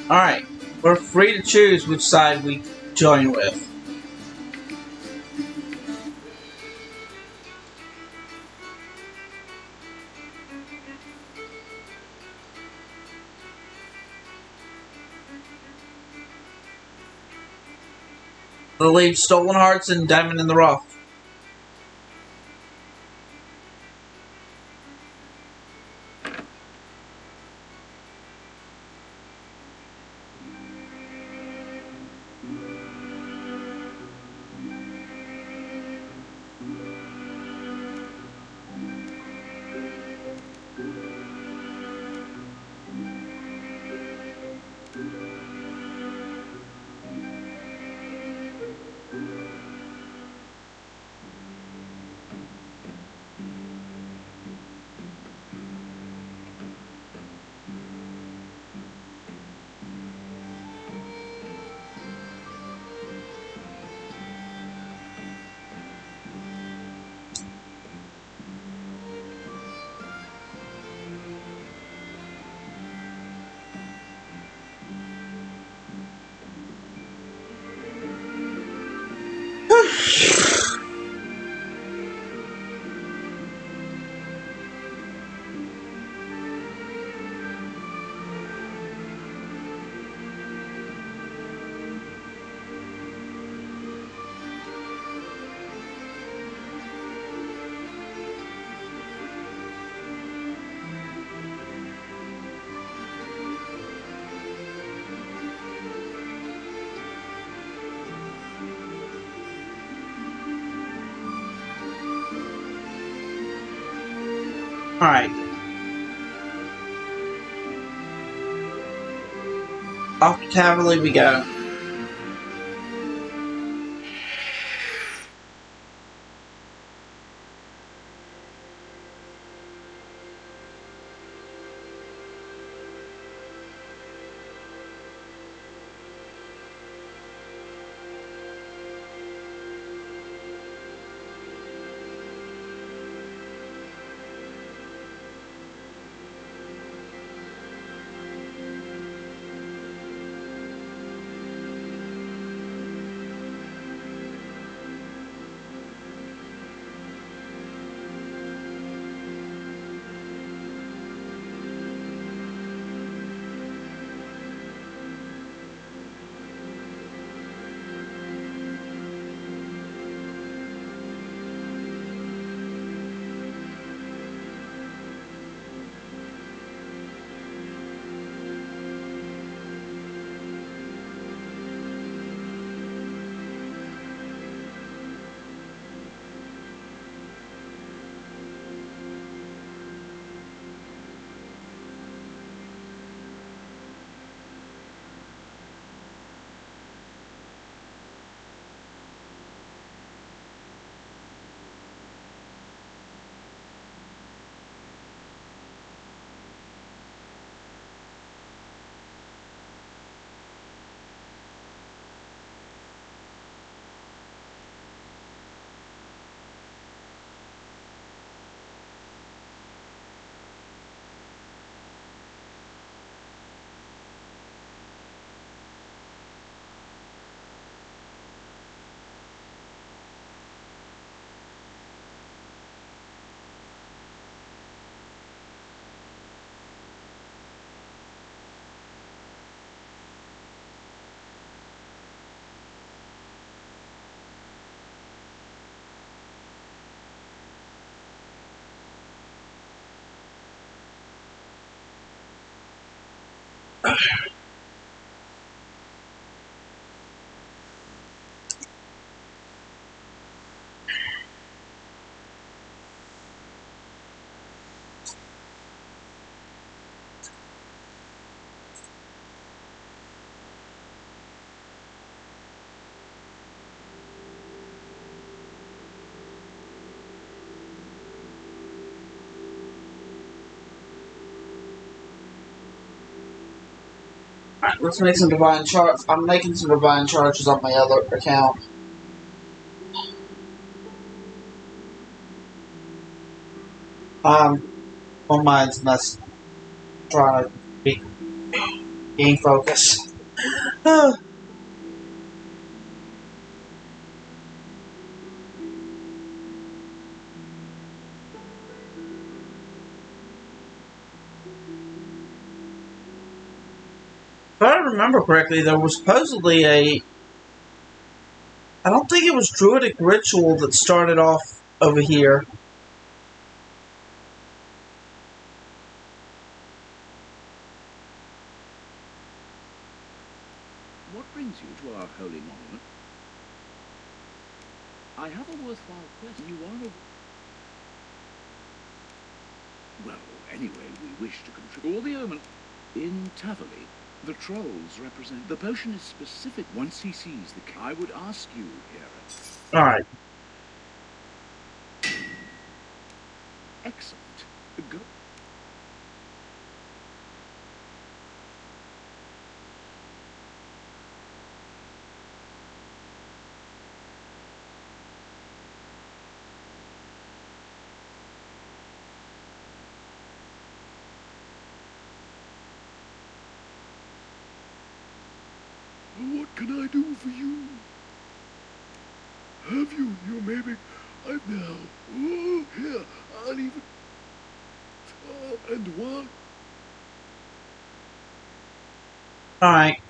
Alright, we're free to choose which side we join with. We'll leave Stolen Hearts and Diamond in the Rough. Alright. Off to Taverley we go. Alright, let's make some divine charge. I'm making some divine charges on my other account. My mind's not trying to gain focus. If I remember correctly, there was supposedly a... I don't think it was druidic ritual that started off over here. What brings you to our holy monument? I have a worthwhile question. You are a... Well, anyway, we wish to contribute all the omen. In Tavali, the trolls represent... The potion is specific. Once he sees the... I would ask you, Hera. Alright. Excellent. Go. What can I do for you? Have you your maybe? I've now. Oh, here, I'll even. And what? Alright.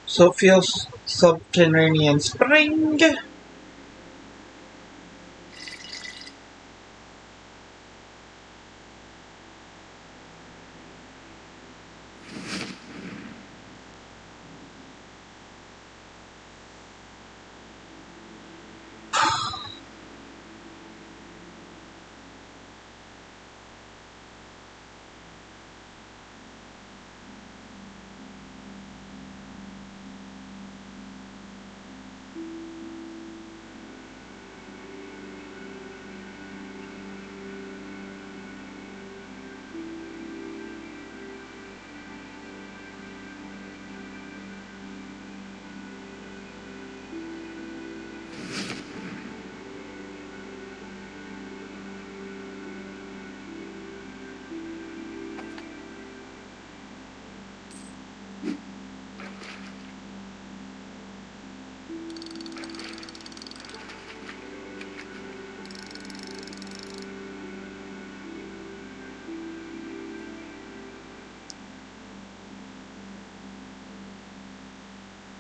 So it feels subterranean spring.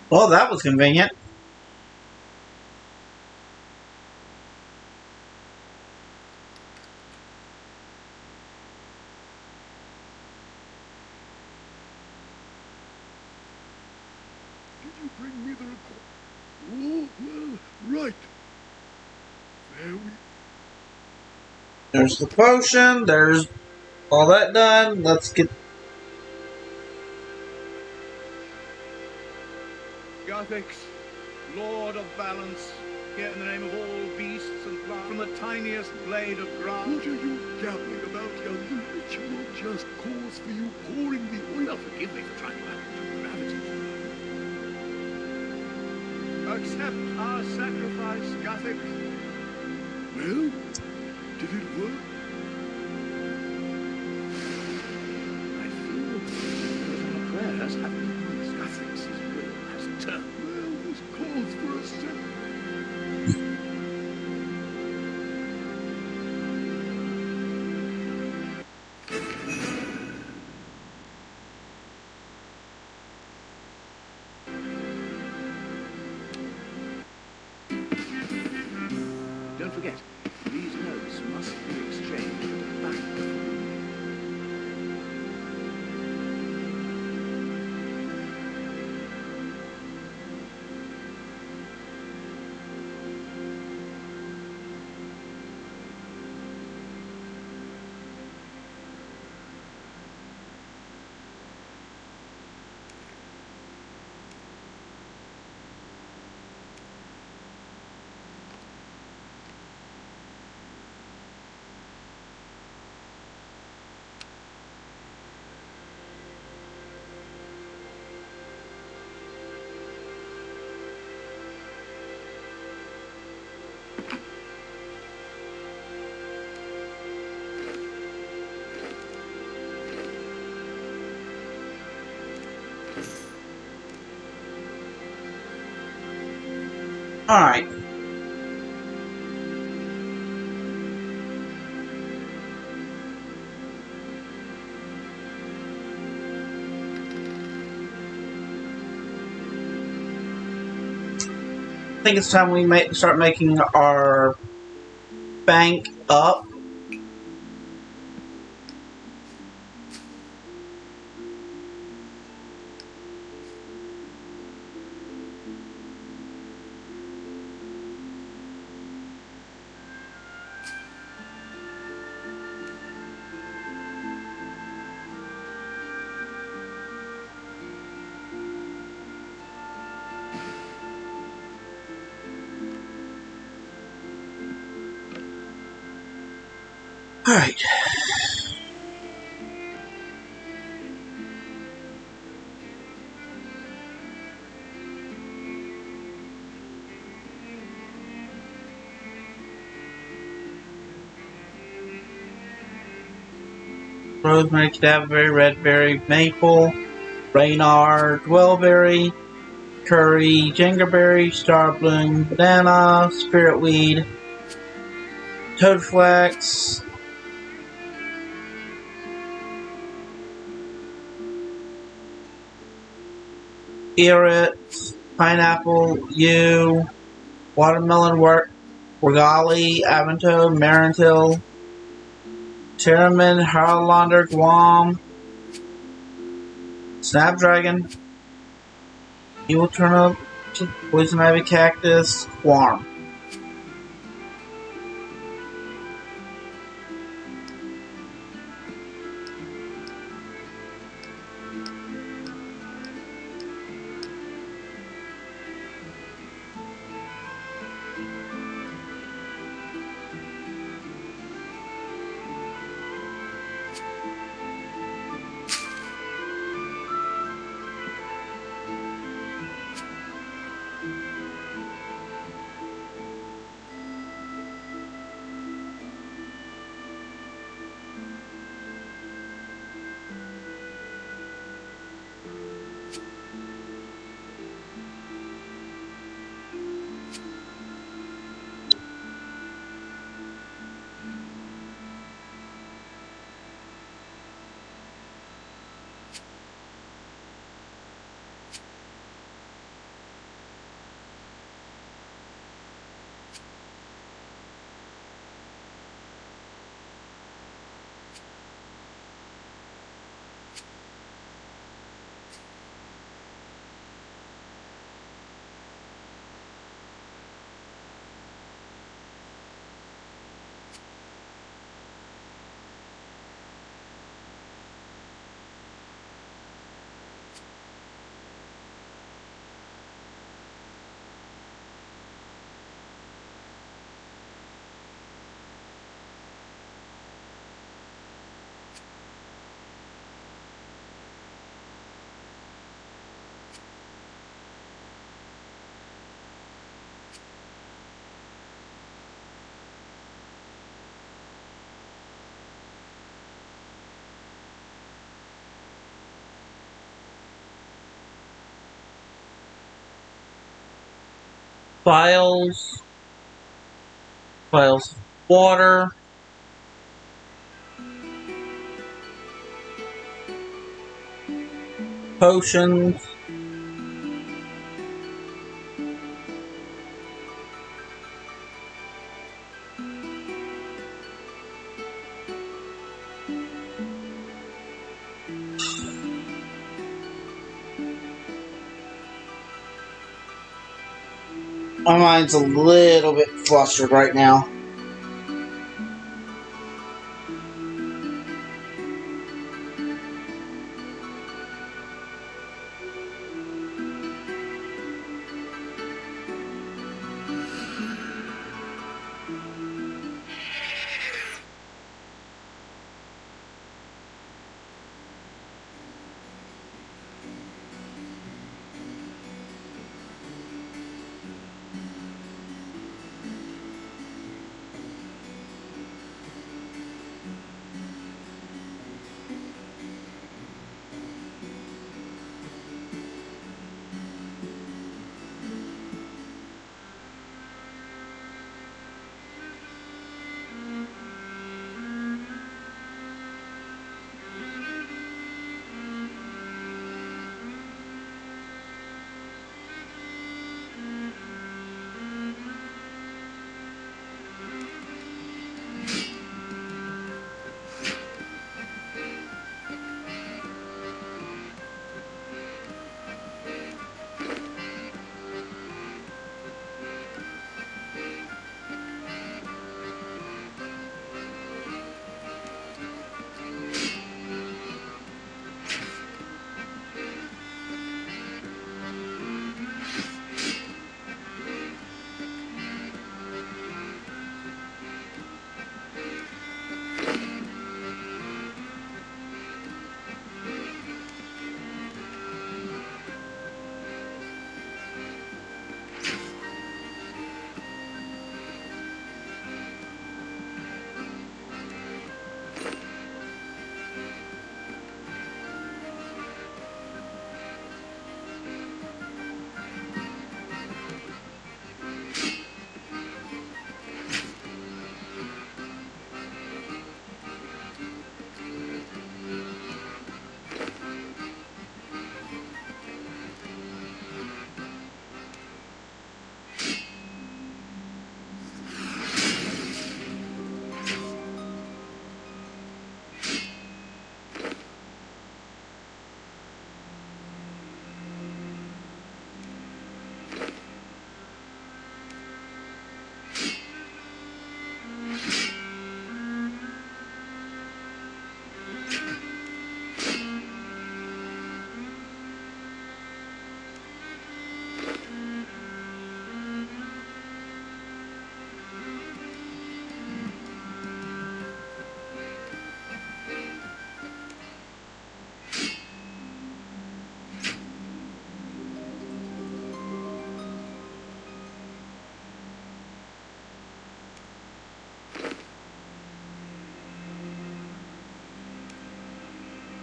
Well, that was convenient. Did you bring me the report? Oh, well, right. There we. There's the potion. There's all that done. Let's get... Gothics, Lord of Balance, here in the name of all beasts and plants, from the tiniest blade of grass. What are you gabbling about, young? The ritual just calls for you pouring the oil. Well, forgive me for trying to add to gravity. Accept our sacrifice, Gothics. Well, did it work? I feel that our prayers have been answered. Gothics' will has turned. Well, this calls for a step. Alright. I think it's time we start making our bank up. Alright. Rosemary, cadaverberry, redberry, maple, Raynar, dwellberry, curry, jingerberry, starbloom, banana, spiritweed, toadflax, erit, pineapple, yew, watermelon, wargali, avento, marantil, Terramin, Harlander, Guam, Snapdragon, Evil Turnip, Poison Ivy Cactus, Warm. Files, water, potions, my mind's a little bit flustered right now.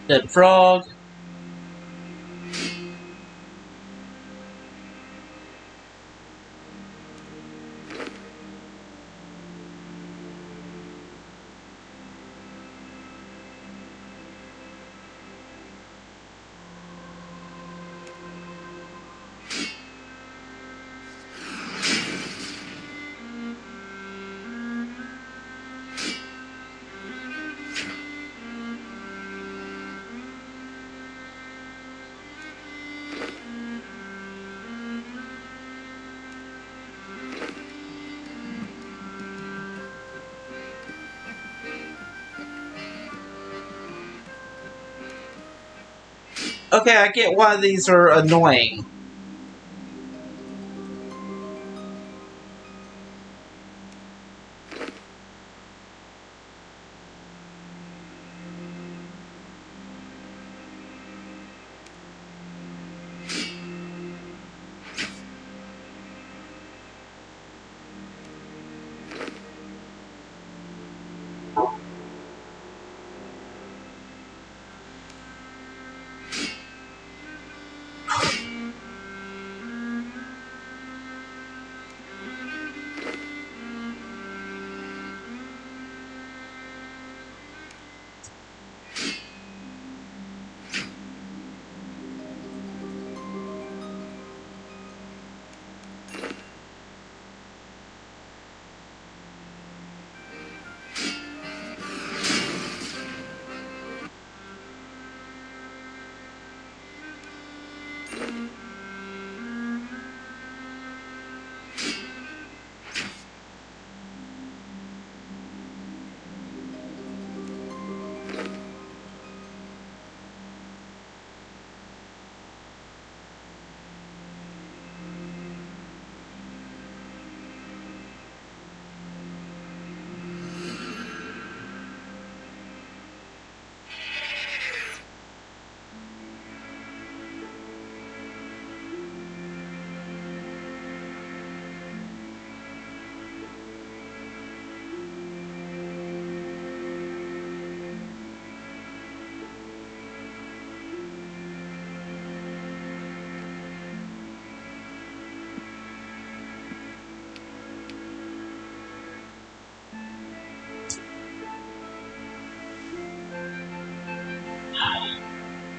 Dead frog. Okay, I get why these are annoying.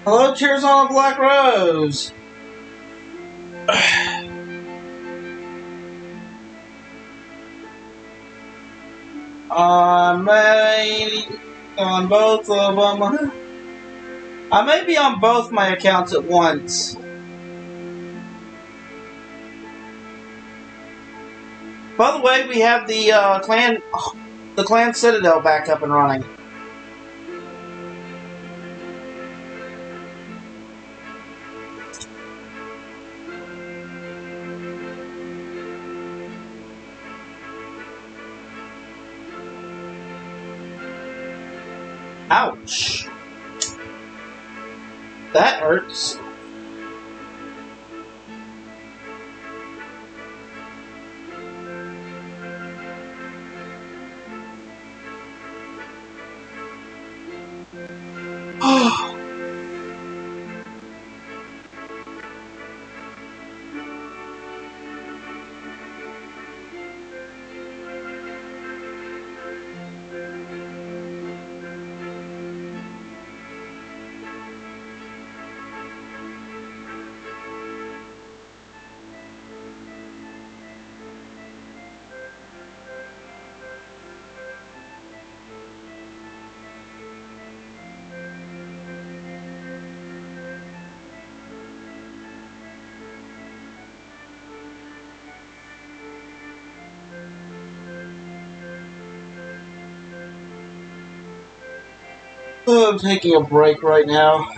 Hello, Tears on a Black Rose. I may on both of them. I may be on both my accounts at once. By the way, we have the clan Citadel back up and running. Ouch. That hurts. I'm taking a break right now.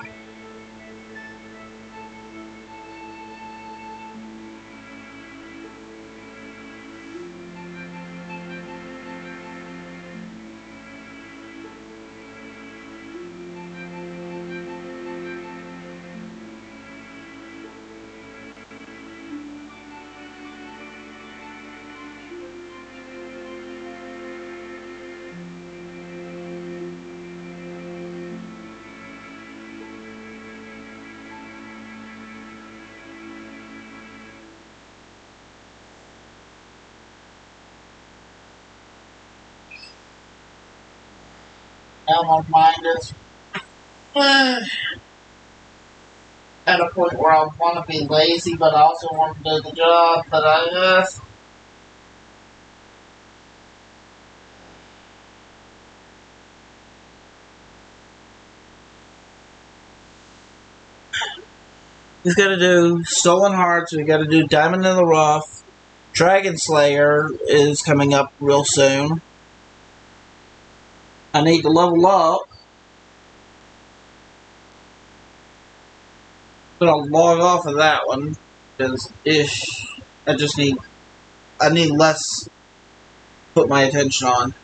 Now my mind is at a point where I want to be lazy, but I also want to do the job that I just. He's got to do Stolen Hearts. We got to do Diamond in the Rough. Dragon Slayer is coming up real soon. I need to level up. I'm gonna log off of that one because I need less to put my attention on.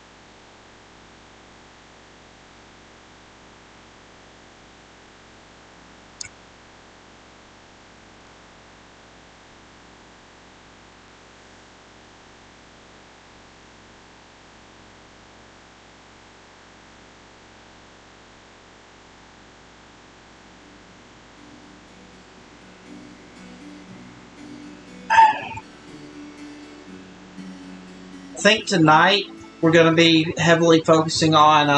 I think tonight we're going to be heavily focusing on.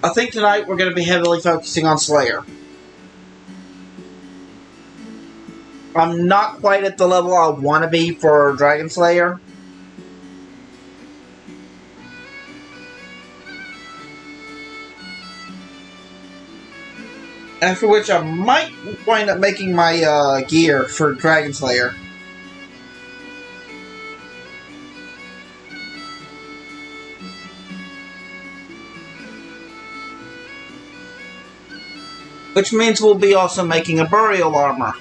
I think tonight we're going to be heavily focusing on Slayer. I'm not quite at the level I want to be for Dragon Slayer. After which I might wind up making my gear for Dragon Slayer. Which means we'll be also making a burial armor.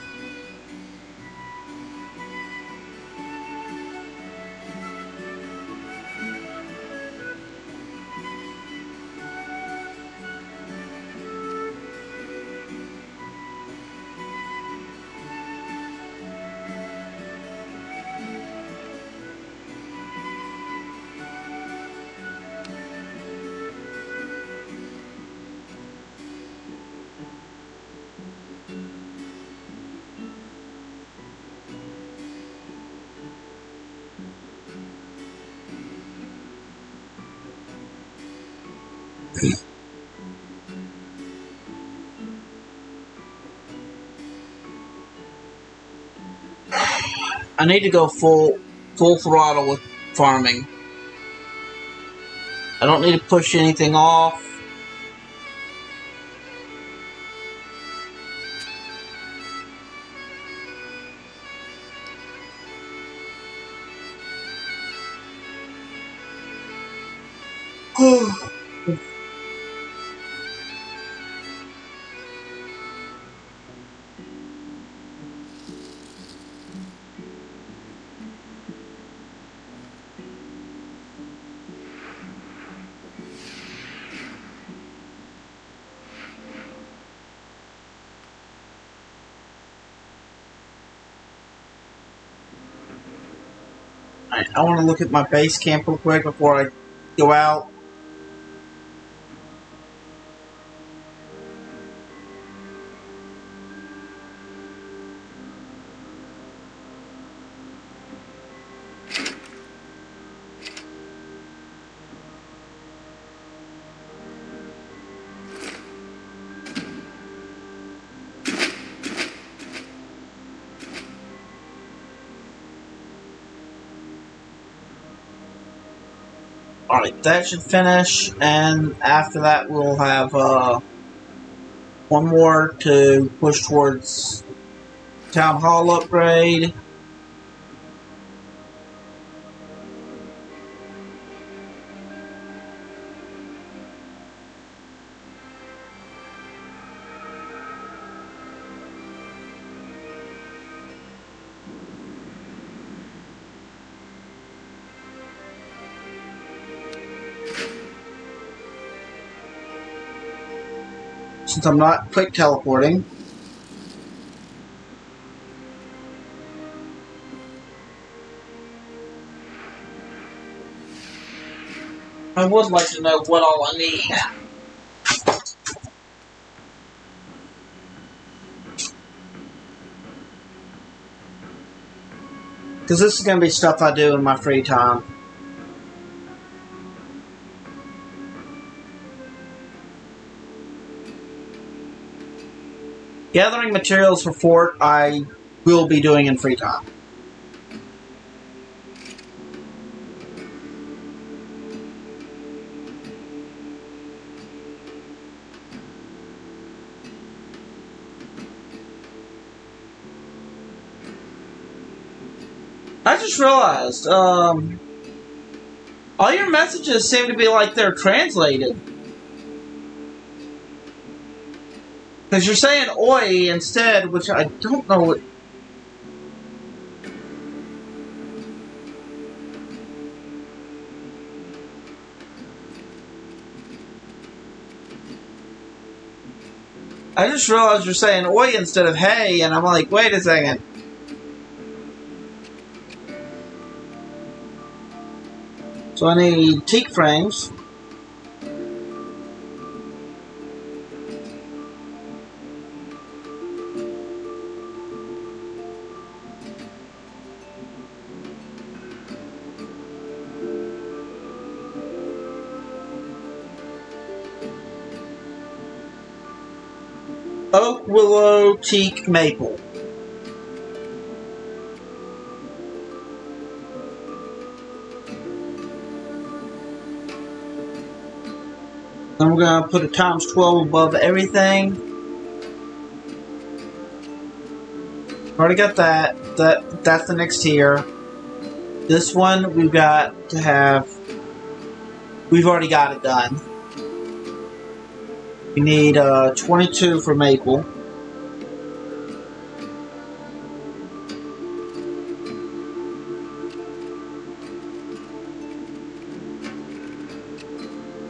I need to go full throttle with farming. I don't need to push anything off. I want to look at my base camp real quick before I go out. Alright, that should finish, and after that we'll have one more to push towards Town Hall upgrade. Since I'm not quick teleporting. I would like to know what all I need. Because this is going to be stuff I do in my free time. Gathering materials for fort, I will be doing in free time. I just realized, all your messages seem to be like they're translated. Because you're saying oi instead, which I don't know what... I just realized you're saying oi instead of hey, and I'm like, wait a second. So I need teak frames. Oak, willow, teak, maple. Then we're going to put a times 12 above everything. Already got that. That's the next tier. This one we've got to have... We've already got it done. We need 22 for maple.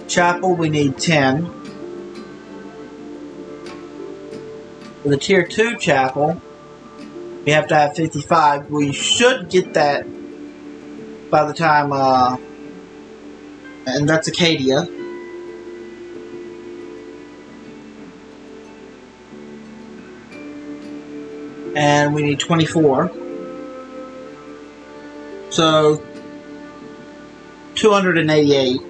Chapel, we need 10. For the tier 2 chapel, we have to have 55. We should get that by the time, and that's Acadia. And we need 24. So, 288.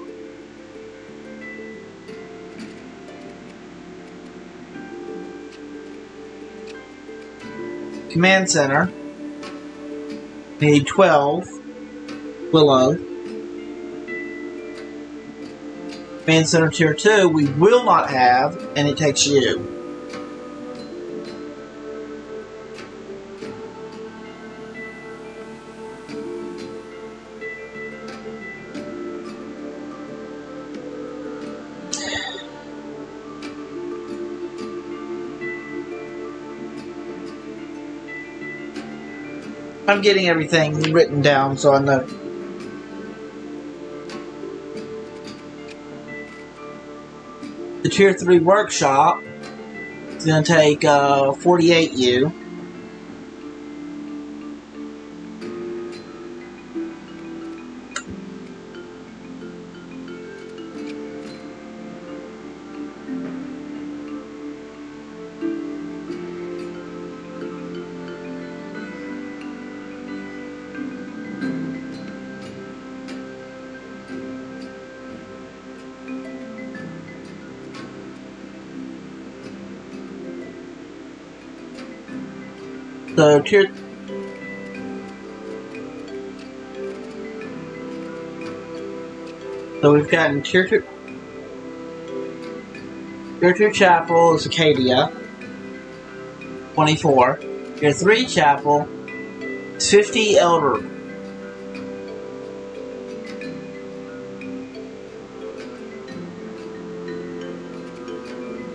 Command Center. Need 12. Willow. Command Center Tier 2 we will not have, and it takes you. I'm getting everything written down so I know. The Tier 3 workshop is going to take 48 U. So we've gotten Tier 2 Chapel is Acadia, 24. Tier 3 Chapel is 50 Elder.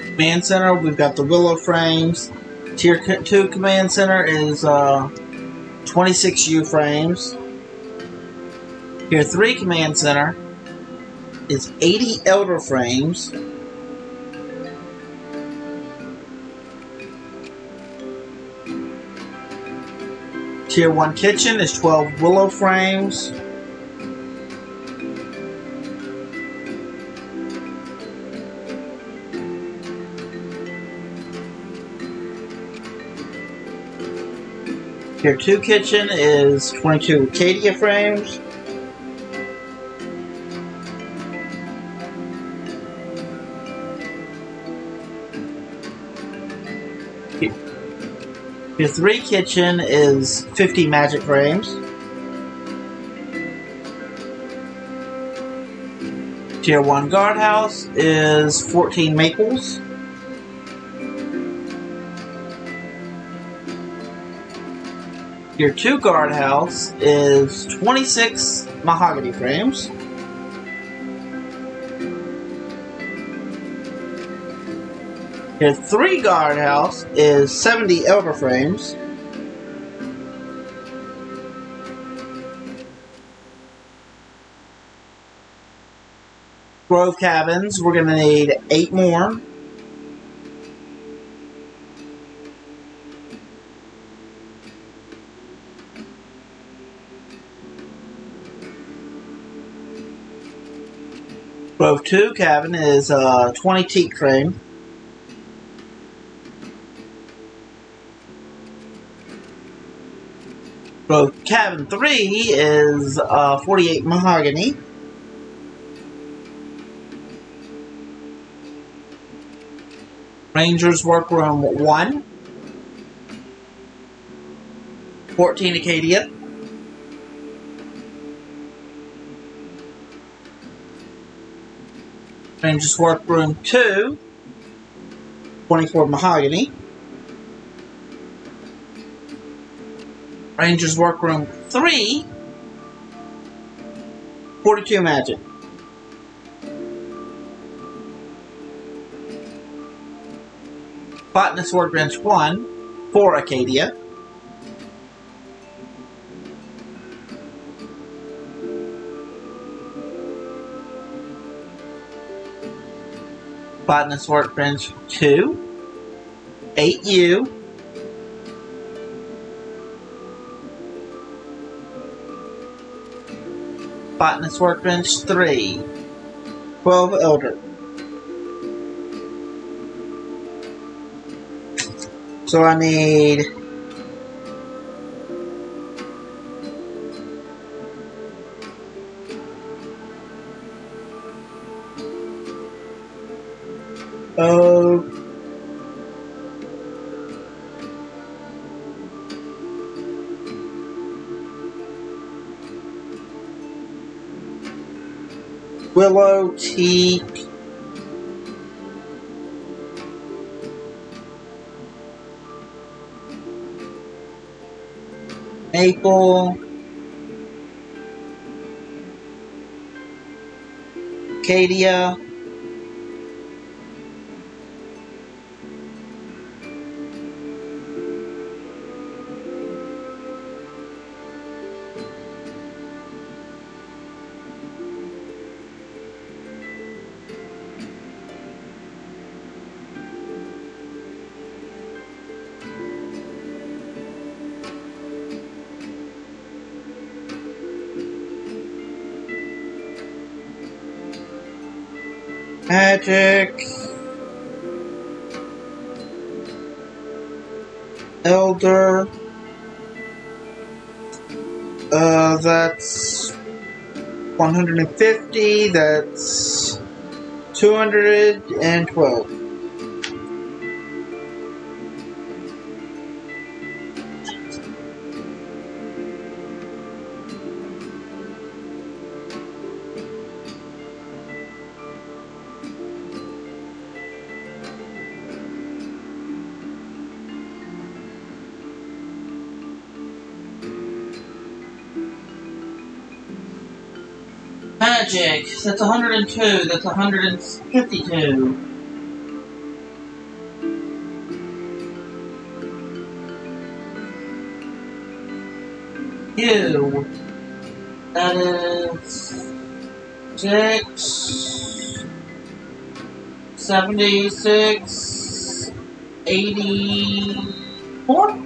Command Center, we've got the Willow frames. Tier 2 Command Center is 26 U frames. Tier 3 Command Center is 80 Elder frames. Tier 1 Kitchen is 12 Willow frames. Tier 2 Kitchen is 22 Acadia frames. Tier 3 kitchen is 50 magic frames. Tier 1 guardhouse is 14 maples. Tier 2 guardhouse is 26 mahogany frames. Tier 3 guardhouse is 70 elder frames. Grove cabins, we're going to need 8 more. Grove 2 cabin is 20 teak frame. Grove cabin 3 is 48 mahogany. Rangers Workroom 1, 14 Acadia. Rangers Workroom 2, 24 mahogany. Rangers Workroom 3, 42 magic. Botanist Workbench 1, 4 Acadia. Botanist Workbench 2, 8 U. Botanist Workbench 3, 12 Elder. So I need willow, teak, maple, Acadia, magic, elder, that's 150, that's 212. Magic, that's 102, that's 152. You, that is 6, 76, 84?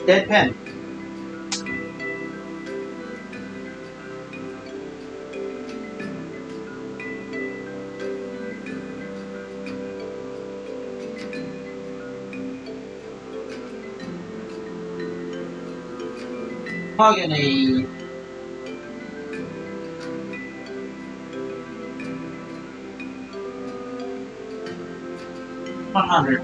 Dead pen. Mahogany. 100.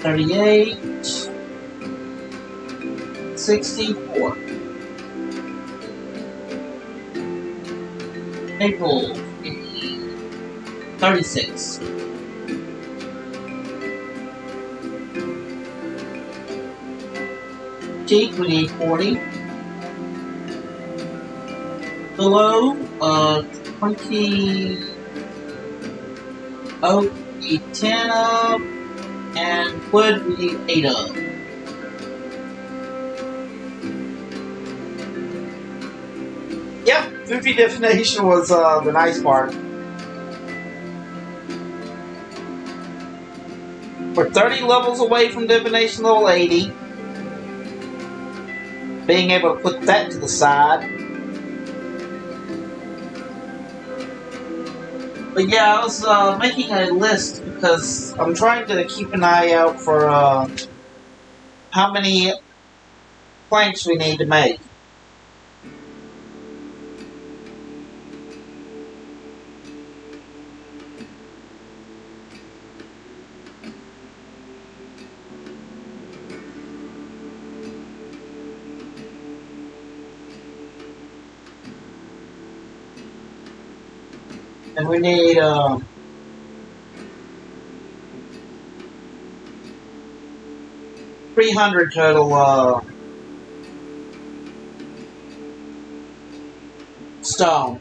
$38. 64. April 36. G 2840. Below 20 oak we need 10 of, and wood we need 8 of. Yep, 50 divination was the nice part. We're 30 levels away from divination level 80. Being able to put that to the side. But yeah, I was making a list because I'm trying to keep an eye out for how many planks we need to make. And we need 300 total stone.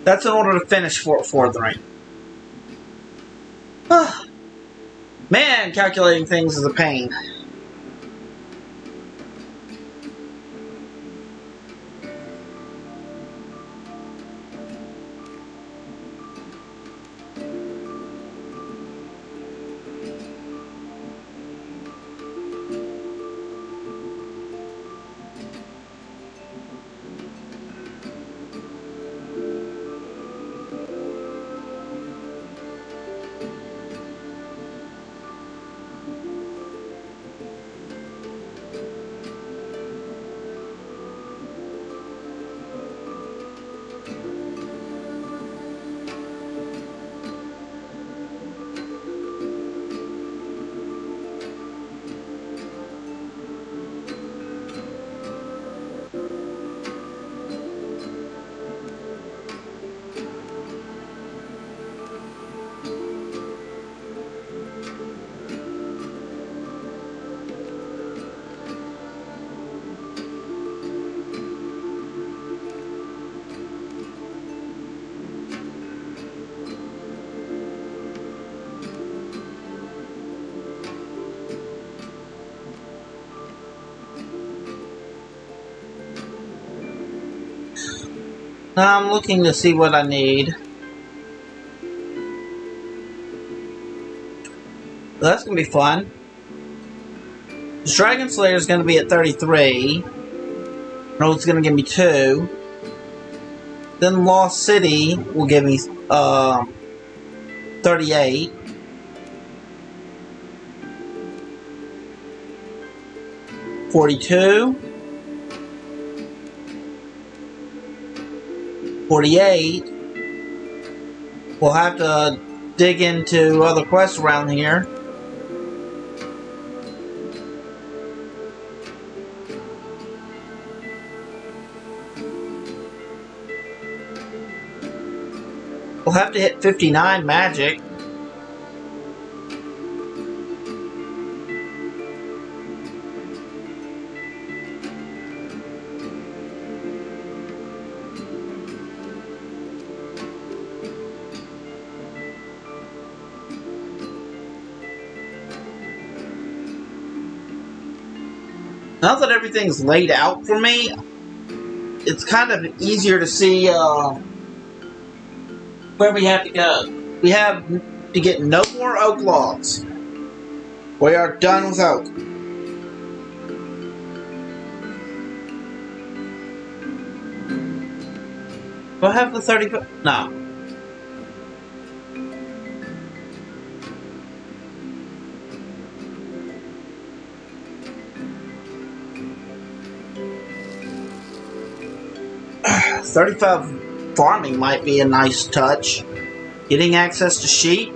That's in order to finish fourth ring. Man, calculating things is a pain. Now I'm looking to see what I need. That's going to be fun. The Dragon Slayer is going to be at 33. No, it's going to give me 2. Then Lost City will give me 38. $42. 48. We'll have to dig into other quests around here. We'll have to hit 59 magic. Now that everything's laid out for me, it's kind of easier to see where we have to go. We have to get no more oak logs. We are done with oak. Do I have the 30? No. $35 farming might be a nice touch. Getting access to sheep.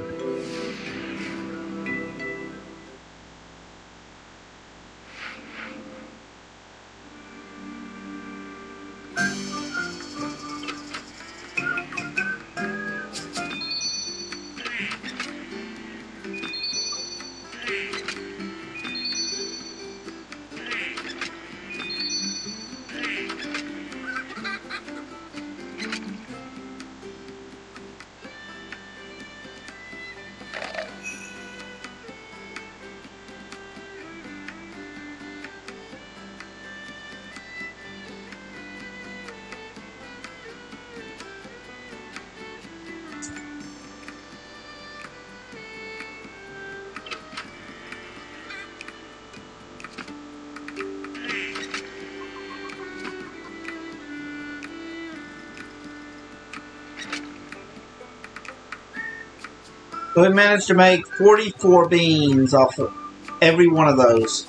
We managed to make 44 beans off of every one of those.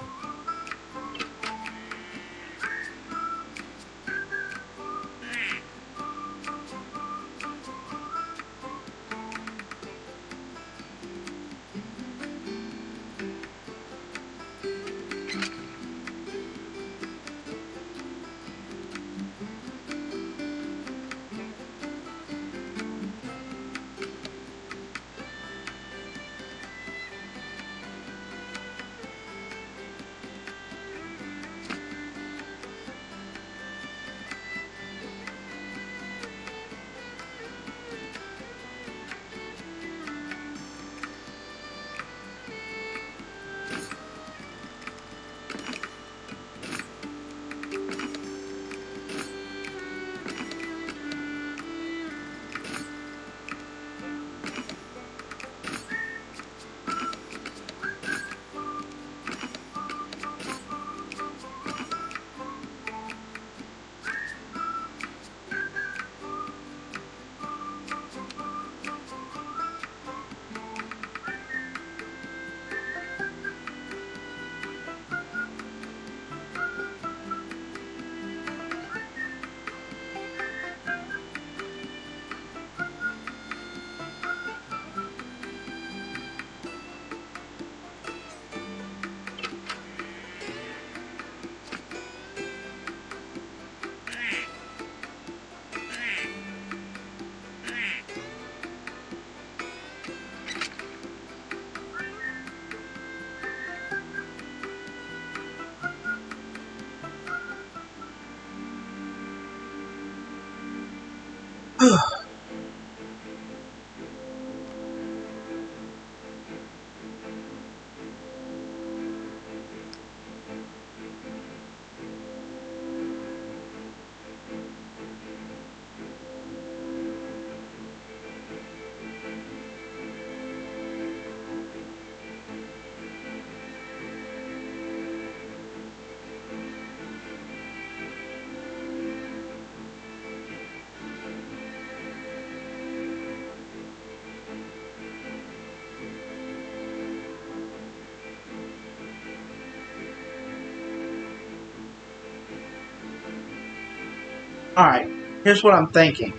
Alright, here's what I'm thinking.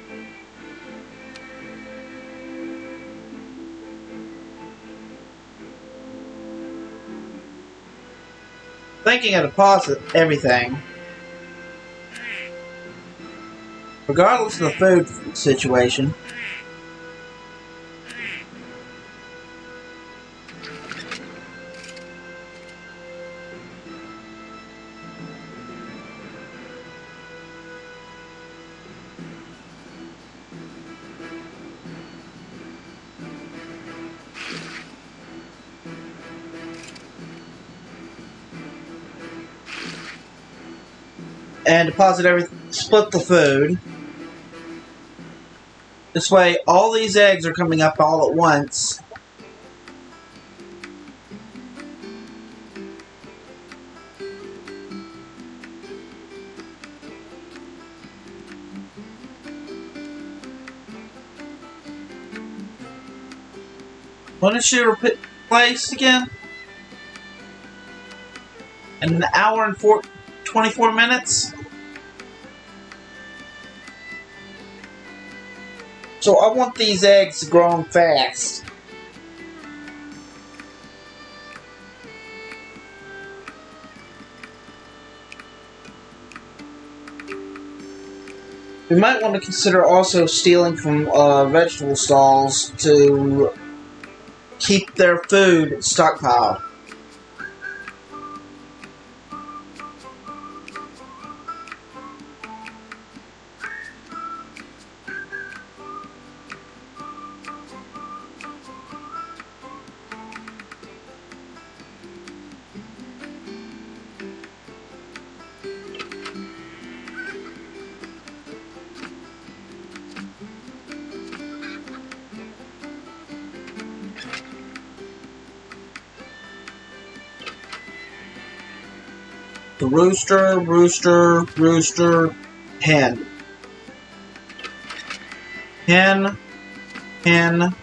Thinking of deposit everything. Regardless of the food situation. And deposit everything, split the food. This way, all these eggs are coming up all at once. When is she replaced again? In an hour and 24 minutes? So I want these eggs growing fast. We might want to consider also stealing from vegetable stalls to keep their food stockpiled. The rooster, rooster, rooster, hen. Hen, hen.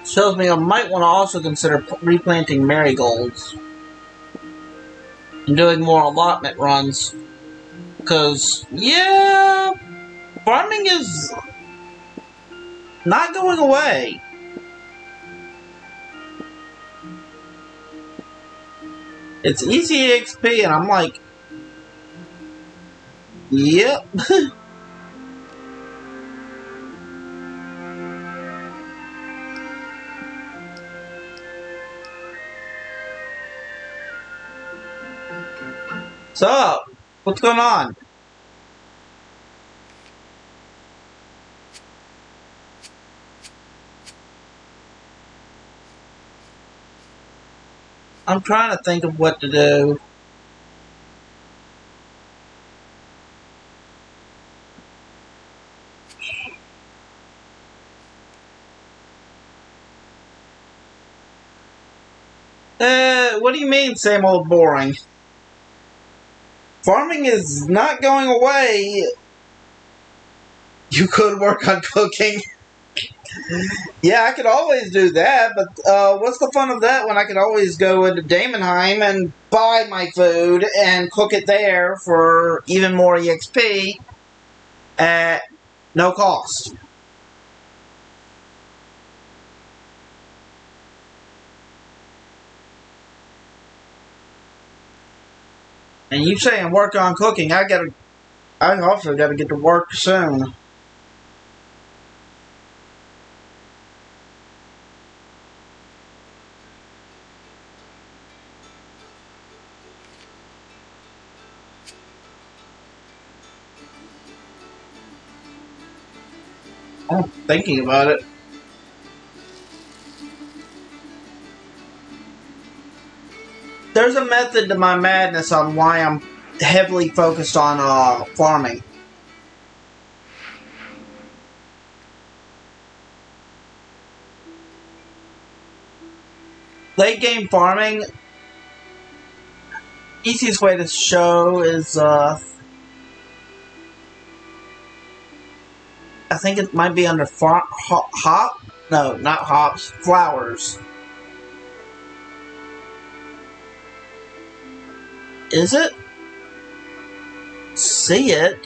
Shows me I might want to also consider replanting marigolds and doing more allotment runs. Because, yeah, farming is not going away. It's easy XP, and I'm like, yep. So, what's going on? I'm trying to think of what to do. What do you mean, same old boring? Farming is not going away. You could work on cooking. Yeah, I could always do that, but what's the fun of that when I could always go into Daemonheim and buy my food and cook it there for even more EXP at no cost? And you saying work on cooking, I also gotta get to work soon. I'm thinking about it. There's a method to my madness on why I'm heavily focused on farming. Late game farming, easiest way to show is I think it might be under hop. No, not hops. Flowers. Is it? See it?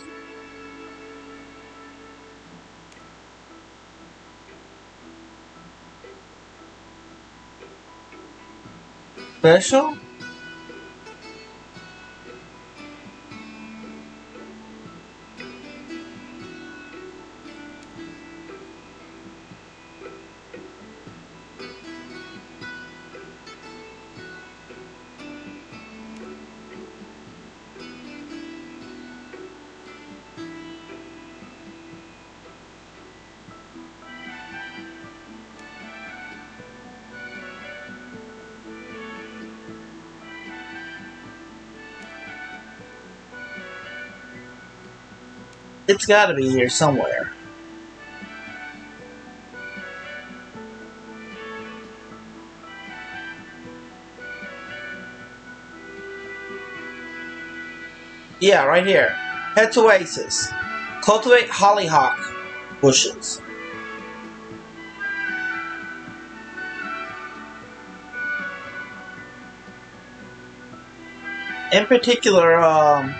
Special? It's gotta be here somewhere. Yeah, right here. Head to Oasis. Cultivate hollyhock bushes. In particular,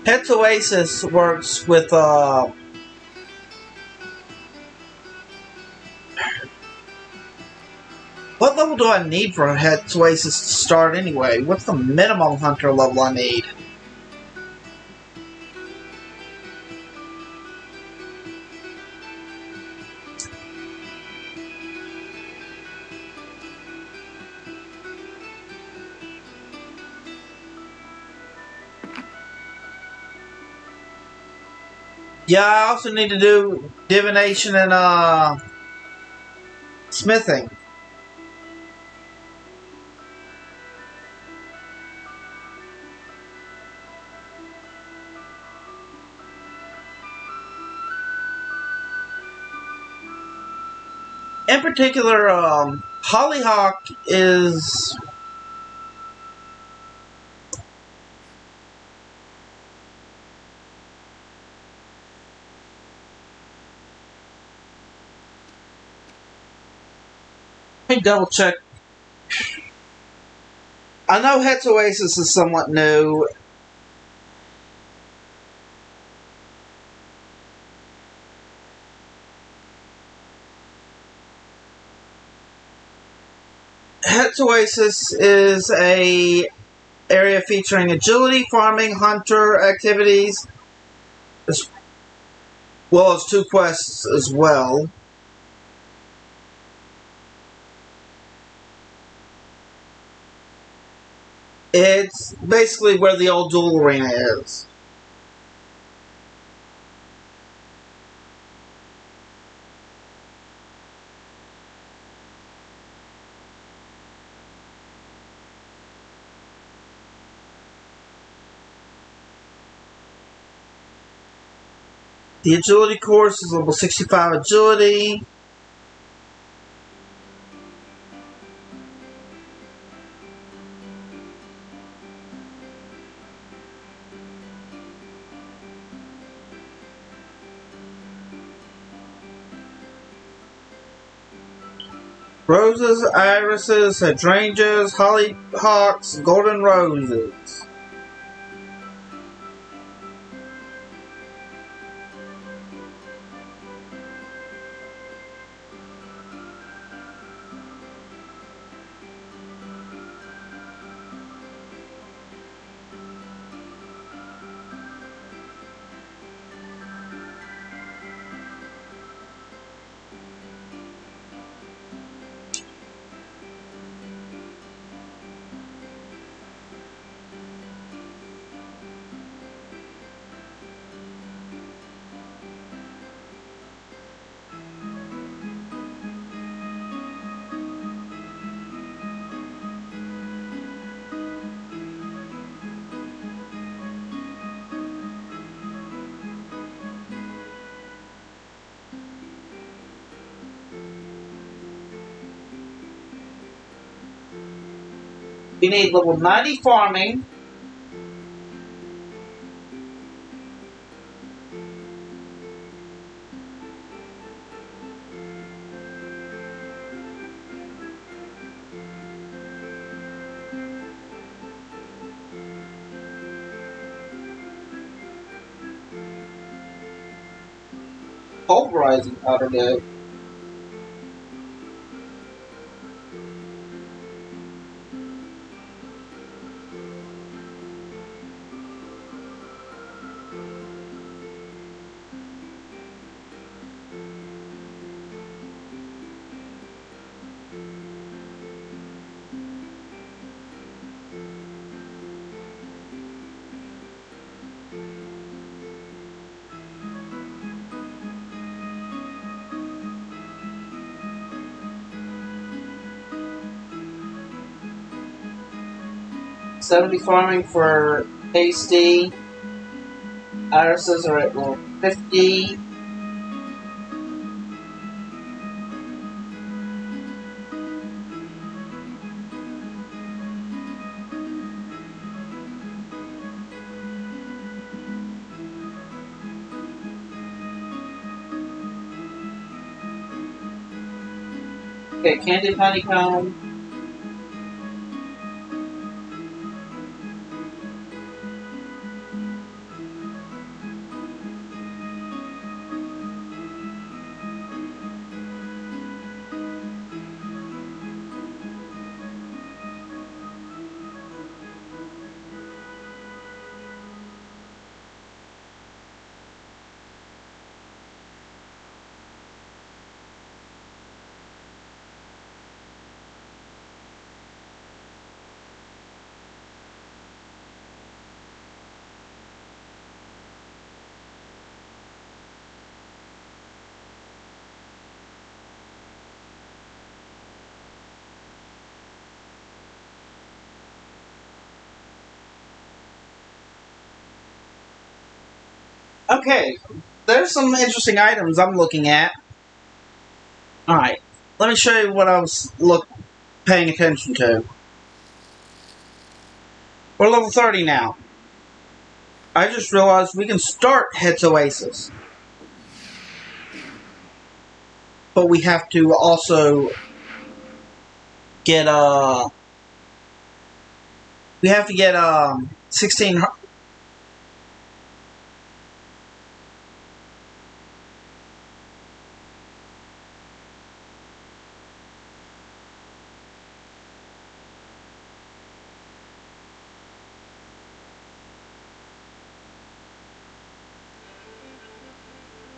Head to Oasis works with, what level do I need for Head to Oasis to start anyway? What's the minimum hunter level I need? Yeah, I also need to do divination and smithing. In particular, hollyhock is... Let me double check. I know Head to Oasis is somewhat new. Head to Oasis is a area featuring agility, farming, hunter activities, as well as 2 quests as well. It's basically where the old duel arena is. The agility course is level 65 agility. Roses, irises, hydrangeas, hollyhocks, golden roses. You need level 90 farming. Pulverizing powder day. $70 farming for tasty. Irises are at level 50. Okay, candied honeycomb. Okay, there's some interesting items I'm looking at. Alright, let me show you what I was paying attention to. We're level 30 now. I just realized we can start Head's Oasis. But we have to also get, we have to get, 16...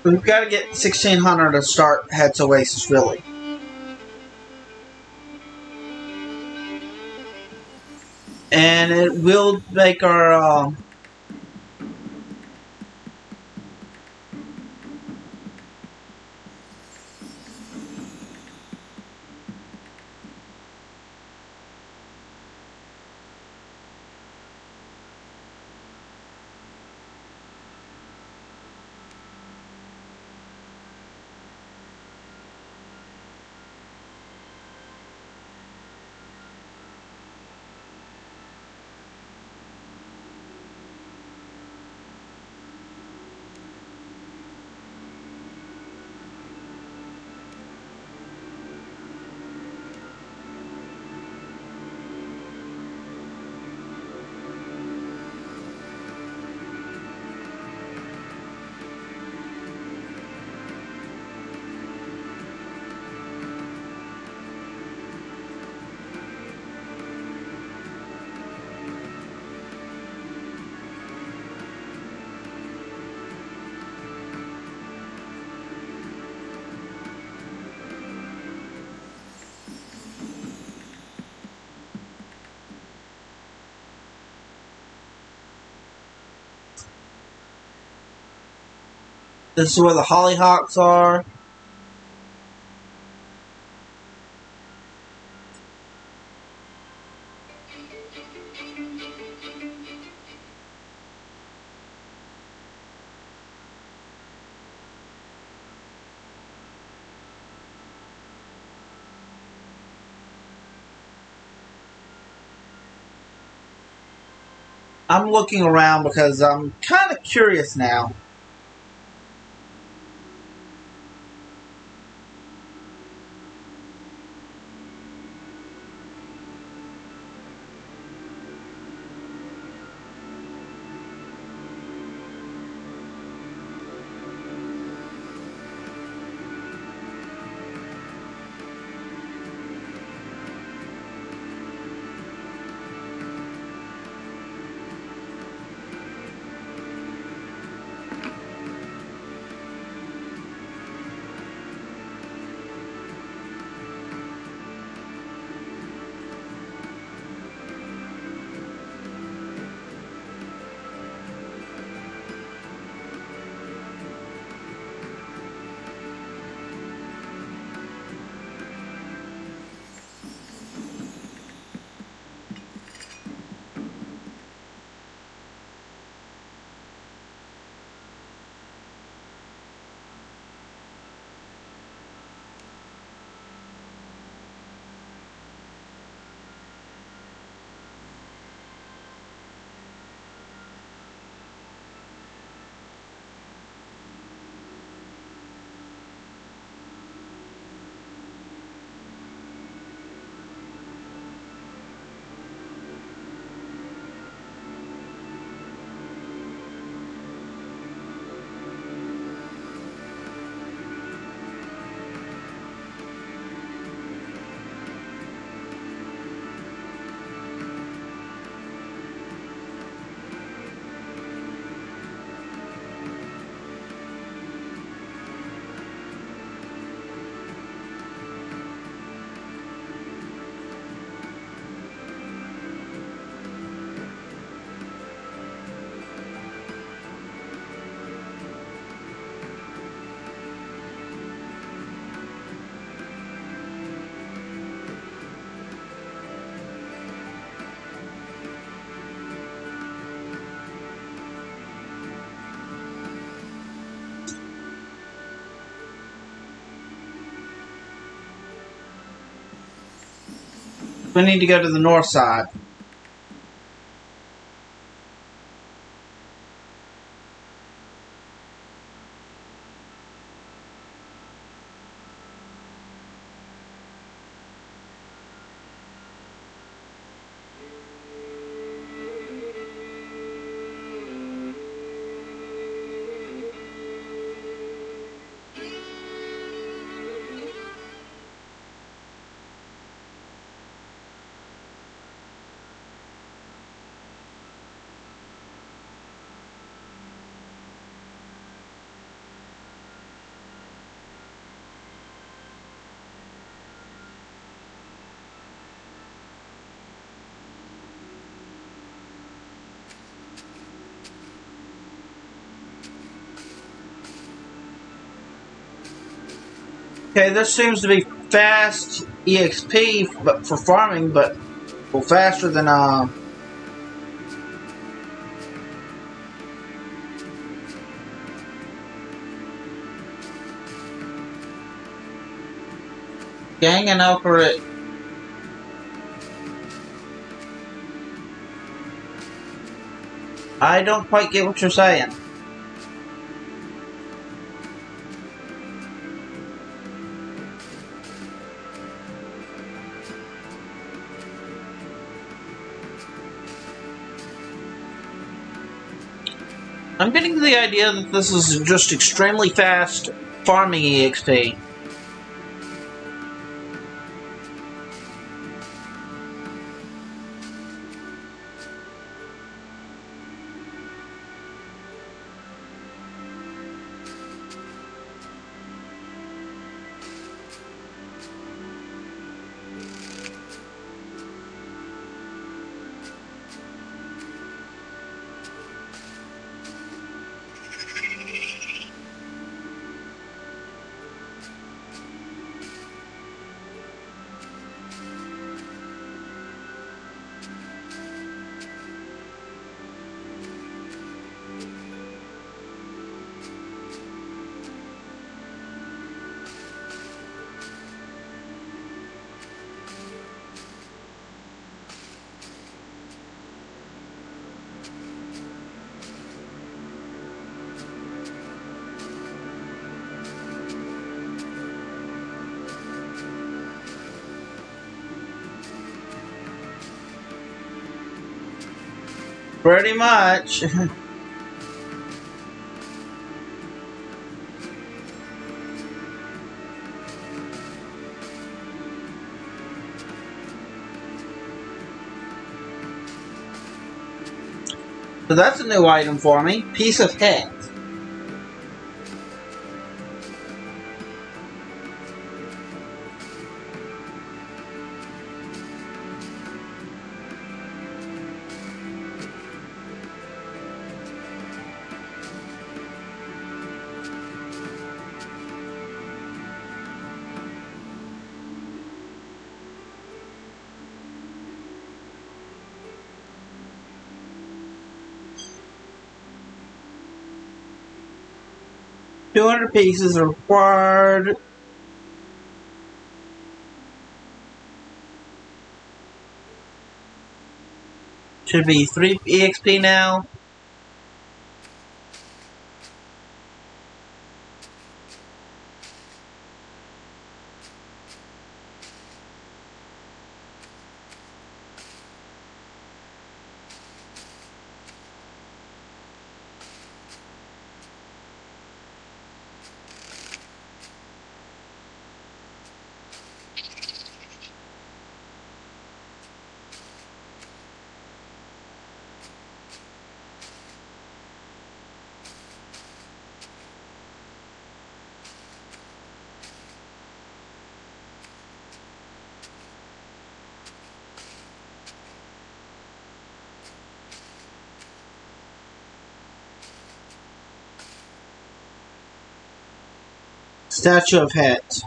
We've got to get 1600 to start Head's Oasis, really. And it will make our, This is where the hollyhocks are. I'm looking around because I'm kind of curious now. We need to go to the north side. Okay, this seems to be fast EXP, but for farming, but well, faster than Gang and Operate. I don't quite get what you're saying. I'm getting the idea that this is just extremely fast farming EXP. Pretty much. So that's a new item for me. Piece of head. $200 pieces are required. Should be 3 EXP now. Statue of Het.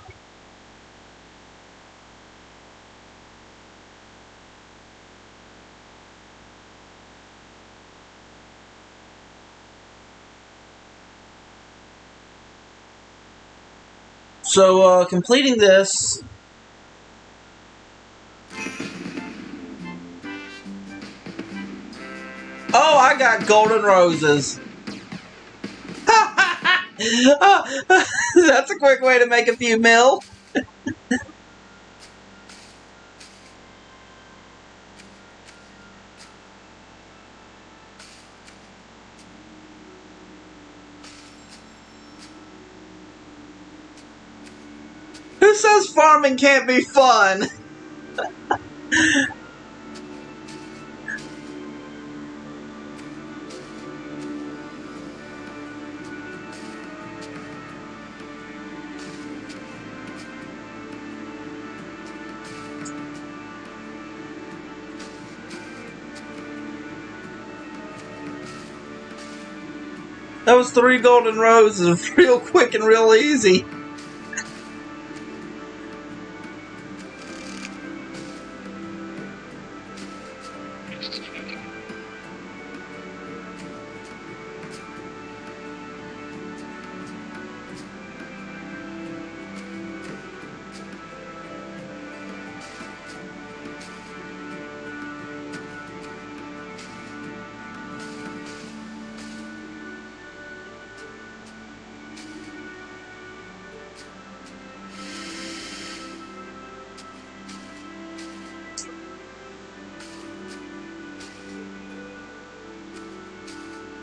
So, completing this. Oh, I got golden roses. That's a quick way to make a few mil. Who says farming can't be fun? That was 3 golden roses, real quick and real easy.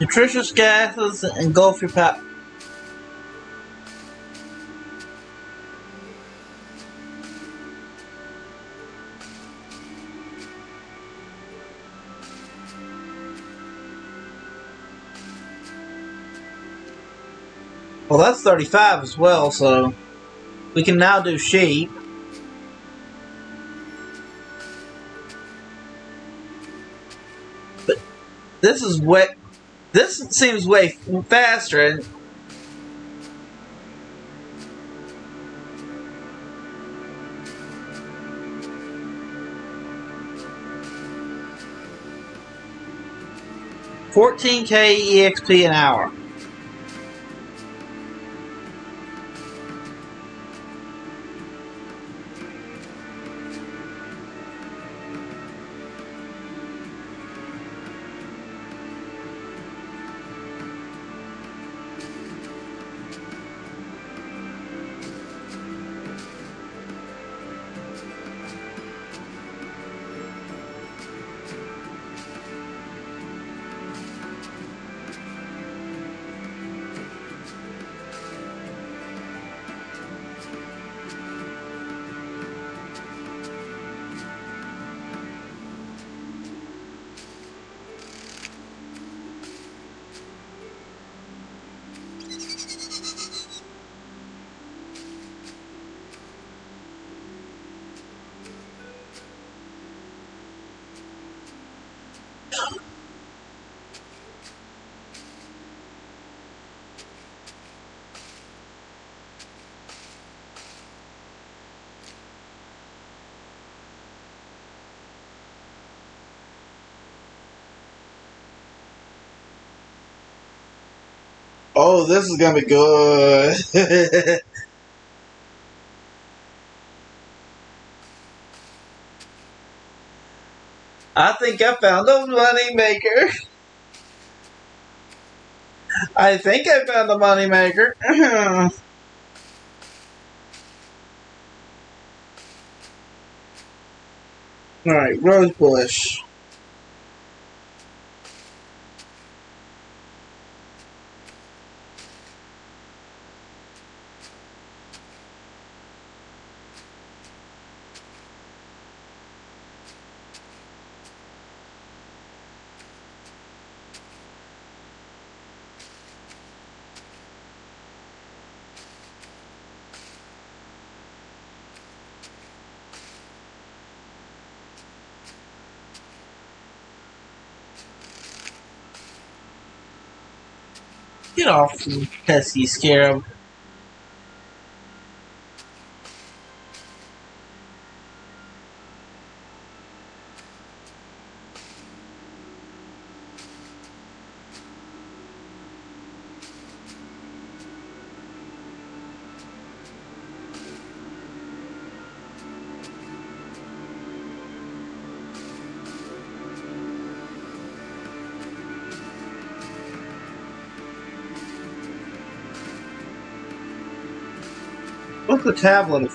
Nutritious gases engulf your pap. Well, that's 35 as well, so we can now do sheep. But this is way... This seems way faster. $14,000 EXP an hour. Oh, this is gonna be good. I think I found a money maker. I think I found a money maker. Alright, Rosebush. Get off, you pesky scarab. What's the tablet?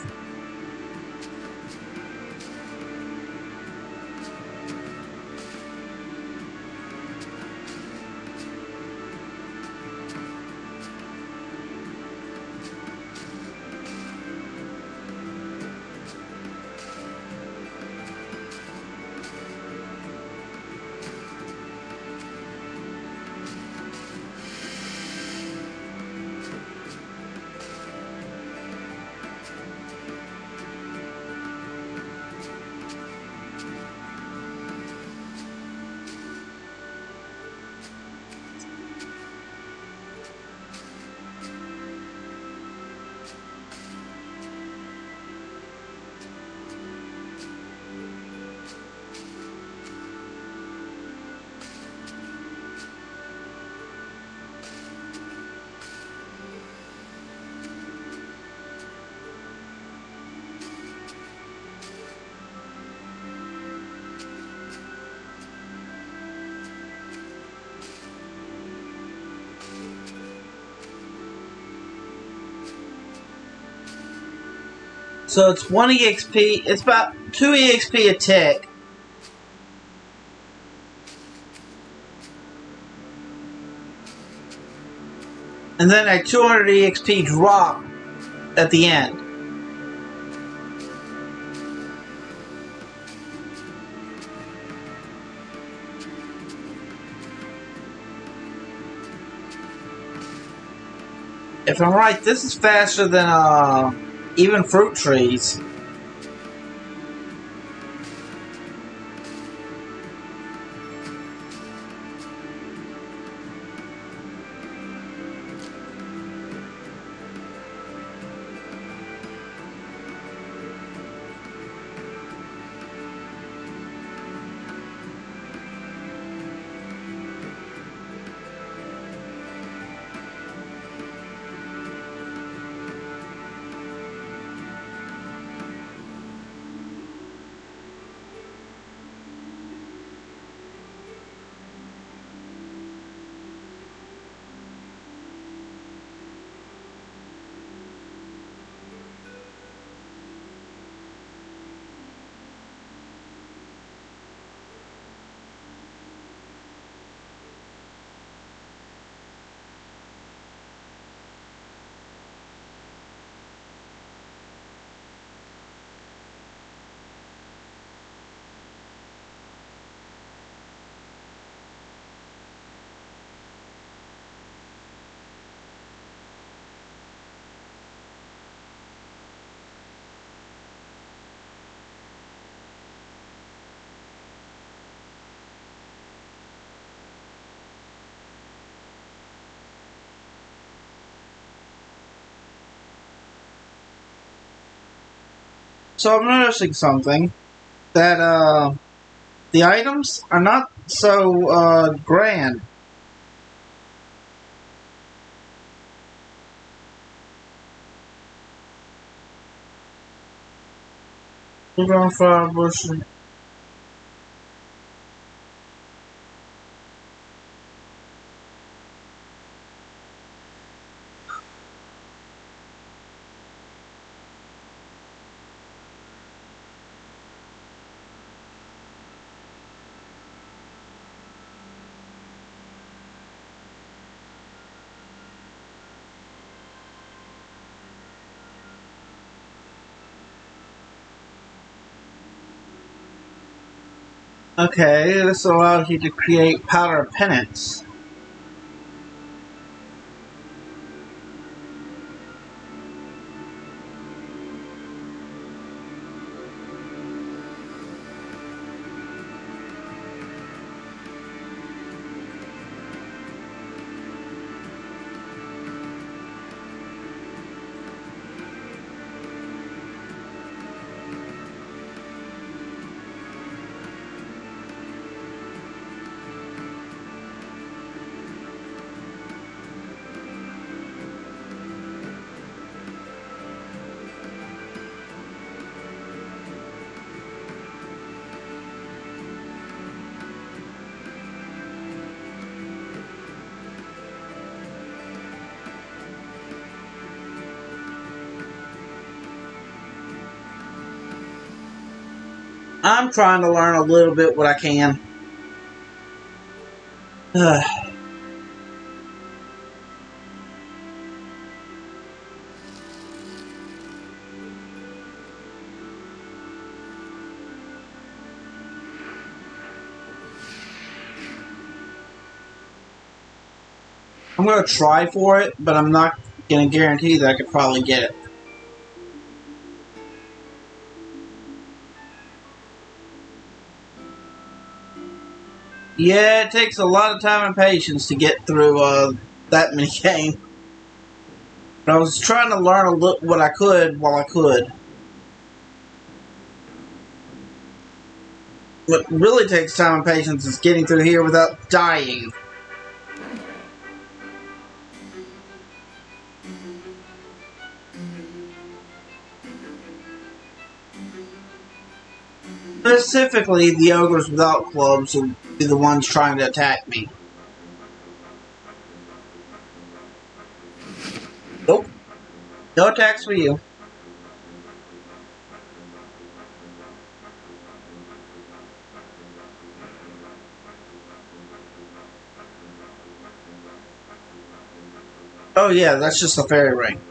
So it's 1 EXP. It's about 2 EXP a tick. And then a 200 EXP drop at the end. If I'm right, this is faster than even fruit trees. So I'm noticing something. That, the items are not so, grand. We're going for bush. Okay, this allows you to create powder of penance. I'm trying to learn a little bit what I can. I'm going to try for it, but I'm not going to guarantee that I could probably get it. Yeah, it takes a lot of time and patience to get through that mini game. But I was trying to learn a little what I could while I could. What really takes time and patience is getting through here without dying. Specifically, the ogres without clubs will be the ones trying to attack me. Nope. No attacks for you. Oh yeah, that's just a fairy ring.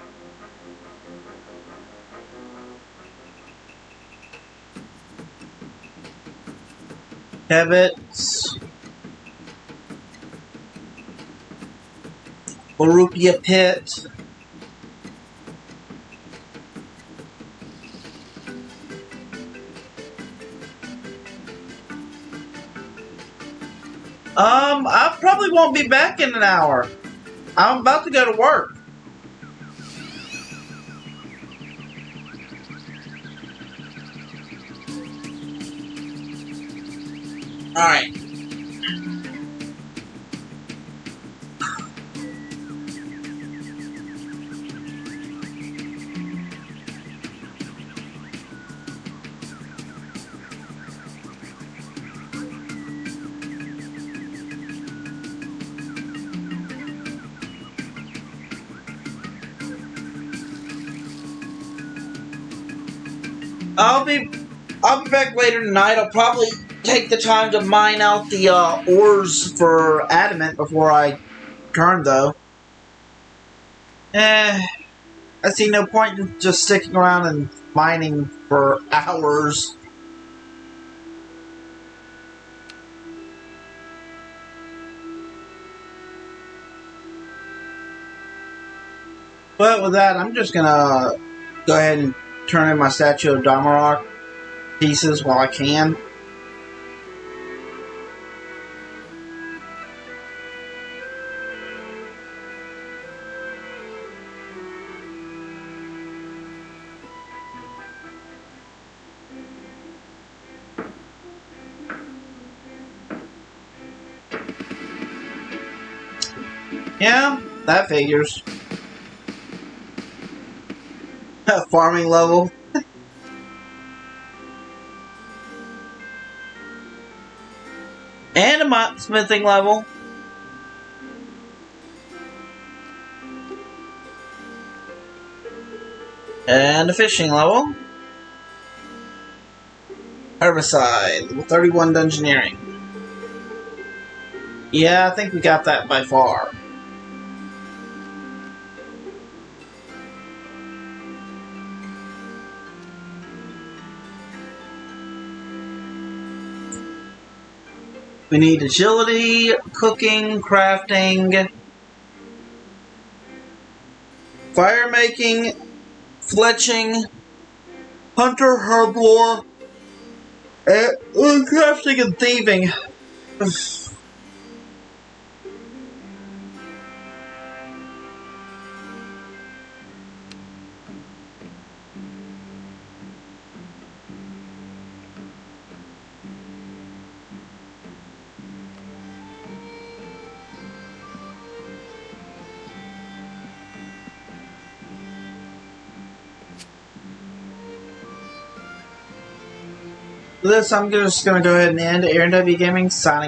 Habits. Borupia Pit. I probably won't be back in an hour. I'm about to go to work. Alright. I'll be back later tonight. I'll probably take the time to mine out the ores for adamant before I turn, though. I see no point in just sticking around and mining for hours. But with that, I'm just gonna go ahead and turn in my statue of Damarok pieces while I can. Yeah, that figures. Farming level. And a smithing level. And a fishing level. Herbicide, level 31 Dungeoneering. Yeah, I think we got that by far. We need agility, cooking, crafting, fire making, fletching, hunter, herblore, and crafting and thieving. For this, I'm just going to go ahead and end Aaron W. Gaming signing.